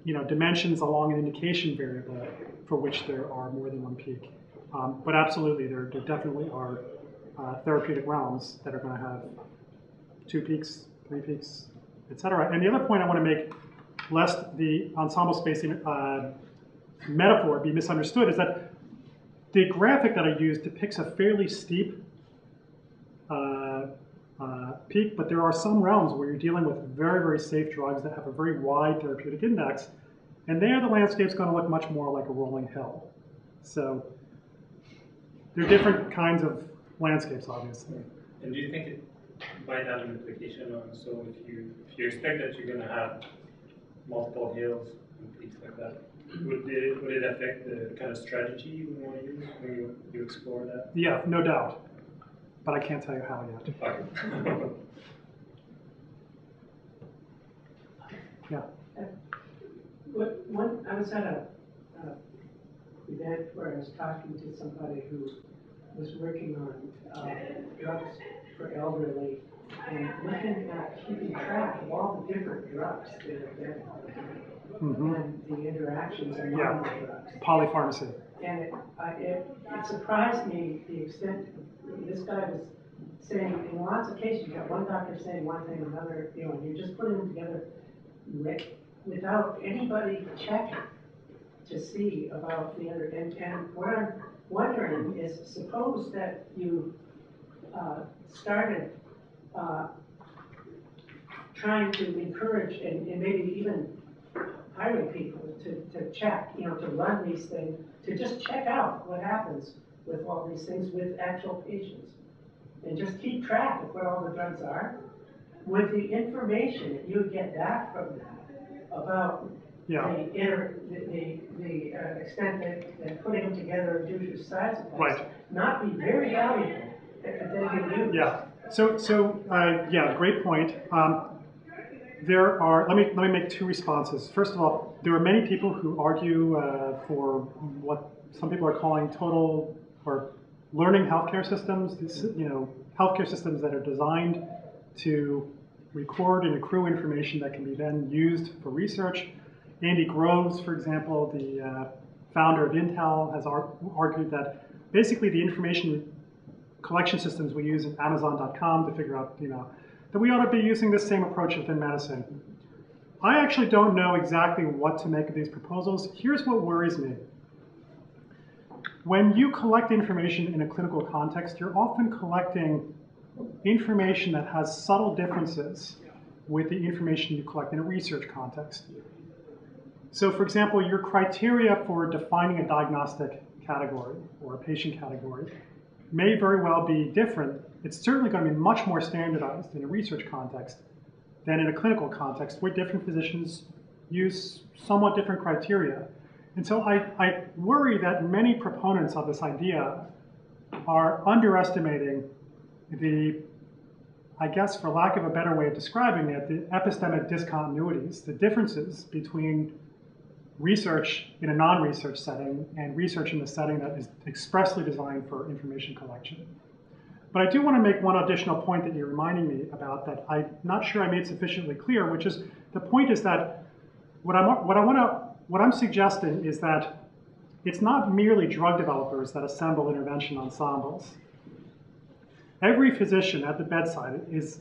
dimensions along an indication variable for which there are more than one peak. But absolutely, there definitely are therapeutic realms that are going to have 2 peaks, 3 peaks, et cetera. And the other point I want to make, lest the ensemble spacing metaphor be misunderstood, is that the graphic that I used depicts a fairly steep peak, but there are some realms where you're dealing with very, very safe drugs that have a very wide therapeutic index, and there the landscape's going to look much more like a rolling hill. So there are different kinds of landscapes, obviously. And do you think it might have an implication on, so if you expect that you're going to have multiple hills and peaks like that, would it affect the kind of strategy you would want to use when you explore that? Yeah, no doubt. But I can't tell you how yet. Okay. Yeah. I was at a event where I was talking to somebody who was working on drugs for elderly and looking at keeping track of all the different drugs that are there and the interactions among the drugs. Polypharmacy. And it surprised me the extent this guy was saying in lots of cases you got one doctor saying one thing, another, and you're just putting them together without anybody checking to see about the other. And what I'm wondering is, suppose that you started trying to encourage and maybe even hiring people to check, to run these things, to just check out what happens with all these things with actual patients, and just keep track of what all the drugs are. With the information that you get back from that about the extent that putting them together due to side effects not be very valuable that could then be used. Yeah. So great point. There are, let me make 2 responses. First of all, there are many people who argue for what some people are calling total or learning healthcare systems. Healthcare systems that are designed to record and accrue information that can be then used for research. Andy Groves, for example, the founder of Intel, has argued that basically the information collection systems we use at Amazon.com to figure out, that we ought to be using this same approach within medicine. I actually don't know exactly what to make of these proposals. Here's what worries me. When you collect information in a clinical context, you're often collecting information that has subtle differences with the information you collect in a research context. So for example, your criteria for defining a diagnostic category or a patient category may very well be different. It's certainly going to be much more standardized in a research context than in a clinical context where different physicians use somewhat different criteria. And so I worry that many proponents of this idea are underestimating the, I guess for lack of a better way of describing it, the epistemic discontinuities, the differences between research in a non-research setting and research in a setting that is expressly designed for information collection. But I do want to make one additional point that you're reminding me about that I'm not sure I made sufficiently clear, which is the point is that what I'm suggesting is that it's not merely drug developers that assemble intervention ensembles. Every physician at the bedside is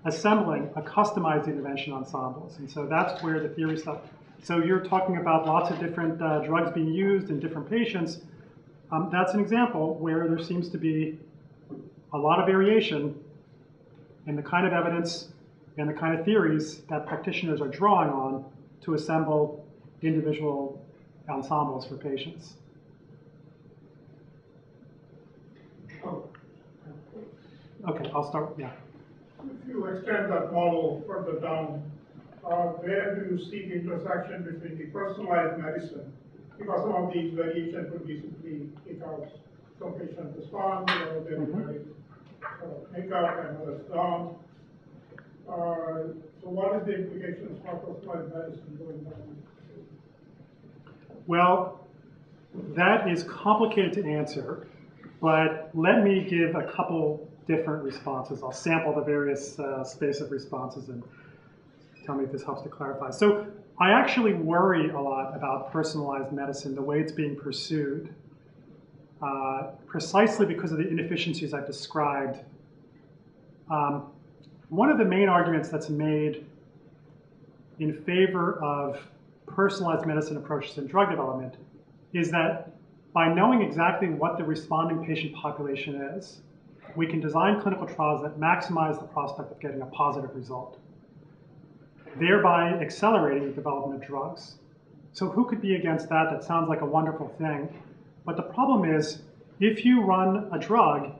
assembling a customized intervention ensembles, and so that's where the theory stuff. So you're talking about lots of different drugs being used in different patients. That's an example where there seems to be a lot of variation in the kind of evidence and the kind of theories that practitioners are drawing on to assemble individual ensembles for patients. Oh. Okay, I'll start, yeah. if you extend that model further down, where do you see the intersection between the personalized medicine? Because some of these variations could be simply because some patients respond, or they're very makeup and others don't. So what is the implications for personalized medicine going down? Well, that is complicated to answer, but let me give a couple different responses. I'll sample the various space of responses and tell me if this helps to clarify. So I actually worry a lot about personalized medicine, the way it's being pursued, precisely because of the inefficiencies I've described. One of the main arguments that's made in favor of personalized medicine approaches in drug development is that by knowing exactly what the responding patient population is, we can design clinical trials that maximize the prospect of getting a positive result, thereby accelerating the development of drugs. So who could be against that? That sounds like a wonderful thing. But the problem is, if you run a drug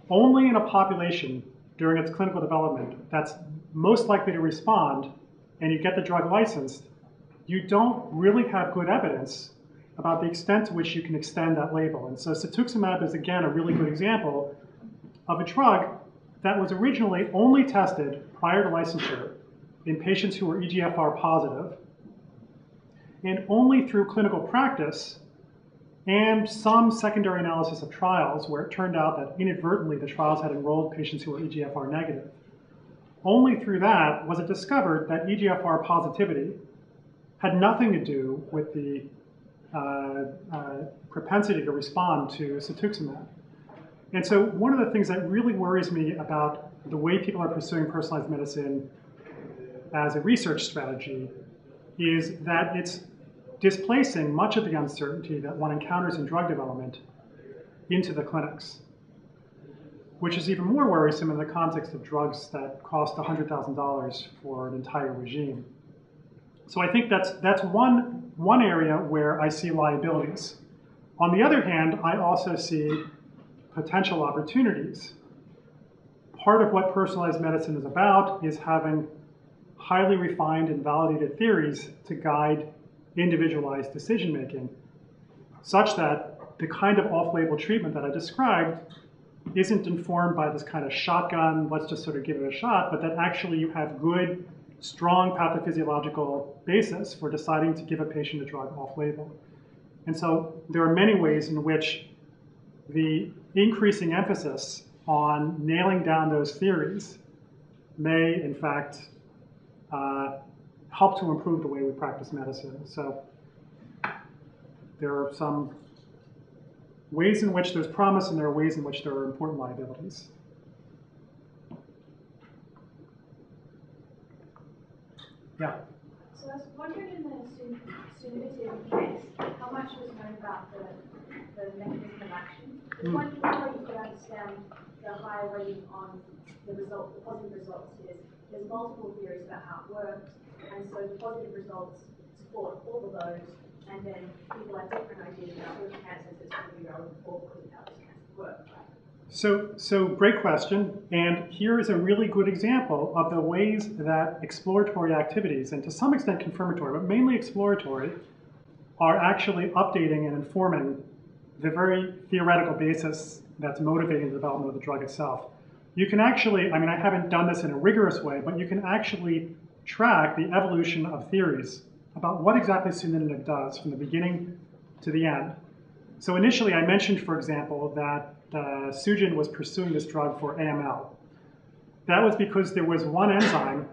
only in a population during its clinical development that's most likely to respond, and you get the drug licensed, you don't really have good evidence about the extent to which you can extend that label. And so cetuximab is, again, a really good example of a drug that was originally only tested prior to licensure in patients who were EGFR positive, and only through clinical practice and some secondary analysis of trials where it turned out that inadvertently the trials had enrolled patients who were EGFR negative. Only through that was it discovered that EGFR positivity had nothing to do with the propensity to respond to cetuximab. And so one of the things that really worries me about the way people are pursuing personalized medicine as a research strategy is that it's displacing much of the uncertainty that one encounters in drug development into the clinics, which is even more worrisome in the context of drugs that cost $100,000 for an entire regime. So I think that's one area where I see liabilities. On the other hand, I also see potential opportunities. Part of what personalized medicine is about is having highly refined and validated theories to guide individualized decision-making, such that the kind of off-label treatment that I described isn't informed by this kind of shotgun, let's just sort of give it a shot, but that actually you have good, strong pathophysiological basis for deciding to give a patient a drug off-label. And so there are many ways in which the increasing emphasis on nailing down those theories may, in fact, help to improve the way we practice medicine. So there are some ways in which there's promise, and there are ways in which there are important liabilities. Yeah. So I was wondering in the sunitinib case, how much was known about the mechanism of action? One way you could understand the higher weighting on the result, the positive results is there's multiple theories about how it works, and so the positive results support all of those, and then people have different ideas about which cancers it's going to be relevant for because of how those cancers work. So great question, and here is a really good example of the ways that exploratory activities, and to some extent confirmatory, but mainly exploratory, are actually updating and informing the very theoretical basis that's motivating the development of the drug itself. You can actually, I mean, I haven't done this in a rigorous way, but you can actually track the evolution of theories about what exactly sunitinib does from the beginning to the end. So initially I mentioned, for example, that Sugen was pursuing this drug for AML. That was because there was one enzyme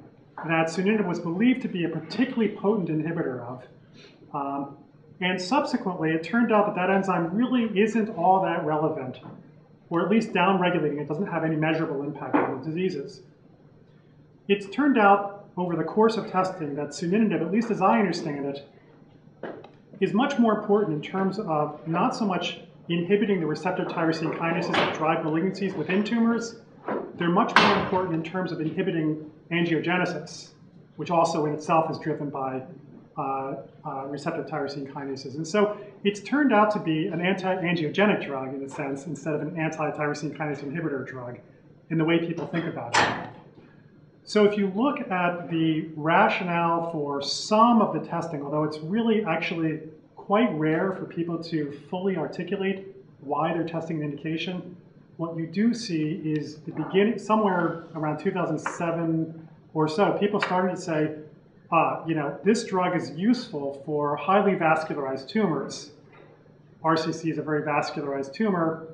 that sunitinib was believed to be a particularly potent inhibitor of. And subsequently, it turned out that that enzyme really isn't all that relevant, or at least downregulating it doesn't have any measurable impact on the diseases. It's turned out over the course of testing that sunitinib, at least as I understand it, is much more important in terms of not so much inhibiting the receptor tyrosine kinases that drive malignancies within tumors. They're much more important in terms of inhibiting angiogenesis, which also in itself is driven by receptor tyrosine kinases. And so it's turned out to be an anti-angiogenic drug in a sense instead of an anti-tyrosine kinase inhibitor drug. in the way people think about it. So if you look at the rationale for some of the testing, although it's really actually quite rare for people to fully articulate why they're testing an indication, what you do see is the beginning, somewhere around 2007 or so, people started to say, this drug is useful for highly vascularized tumors. RCC is a very vascularized tumor.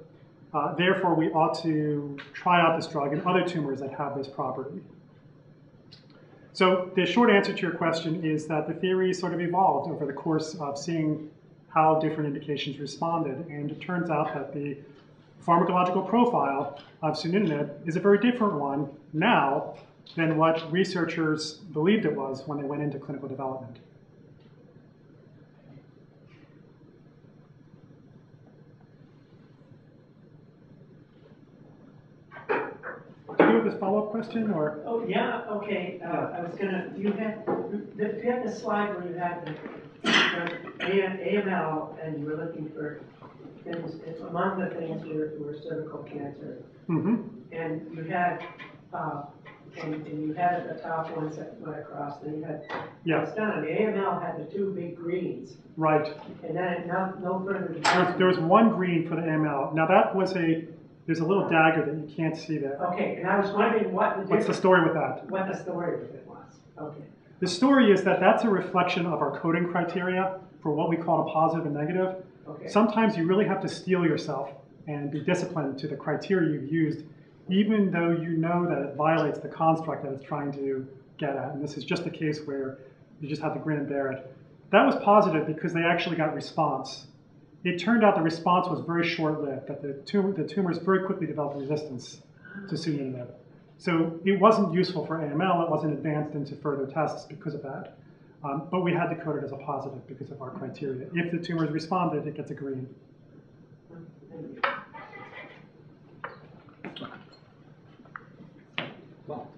Therefore, we ought to try out this drug in other tumors that have this property. So the short answer to your question is that the theory sort of evolved over the course of seeing how different indications responded. And it turns out that the pharmacological profile of sunitinib is a very different one now than what researchers believed it was when they went into clinical development. Do you have this follow-up question, or? Oh, yeah, okay. I was gonna, you had the slide where you had the AML, and you were looking for things, among the things were cervical cancer. Mm-hmm. And you had, and you had the top ones that went across, and you had, Yeah. it's done, the AML had the two big greens. Right. And then no further. There was one green for the AML. Now that was there's a little dagger that you can't see there. Okay, and I was wondering What's the story with that? What the story with it was. Okay. The story is that that's a reflection of our coding criteria for what we call a positive and negative. Okay. Sometimes you really have to steel yourself and be disciplined to the criteria you've used, even though you know that it violates the construct that it's trying to get at. And this is just a case where you just have to grin and bear it. That was positive because they actually got response. It turned out the response was very short-lived, that the tumors very quickly developed resistance to sunitinib. So it wasn't useful for AML, it wasn't advanced into further tests because of that. But we had to code it as a positive because of our criteria. If the tumors responded, it gets a green. Well,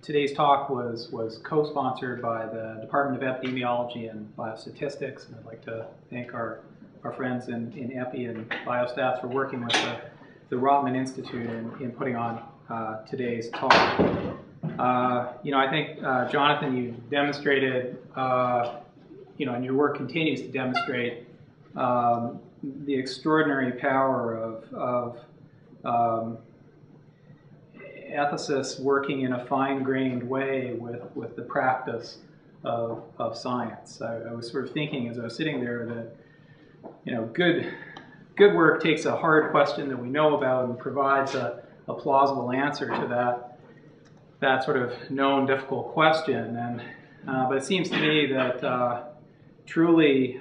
today's talk was co-sponsored by the Department of Epidemiology and Biostatistics, and I'd like to thank our friends in Epi and Biostats for working with the Rotman Institute in putting on today's talk. I think, Jonathan, you demonstrated, and your work continues to demonstrate the extraordinary power of ethicists working in a fine-grained way with the practice of science. I was sort of thinking as I was sitting there that, good work takes a hard question that we know about and provides a plausible answer to that sort of known difficult question. And but it seems to me that truly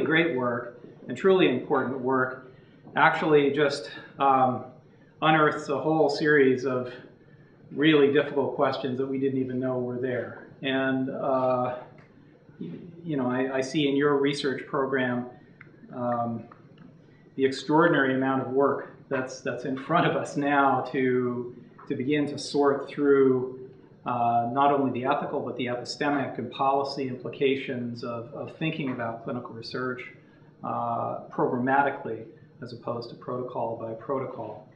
great work and truly important work actually just unearths a whole series of really difficult questions that we didn't even know were there. And I see in your research program the extraordinary amount of work that's in front of us now to begin to sort through not only the ethical but the epistemic and policy implications of thinking about clinical research programmatically as opposed to protocol by protocol.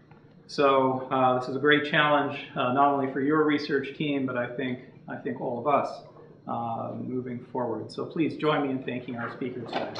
So this is a great challenge, not only for your research team, but I think all of us moving forward. So please join me in thanking our speaker today.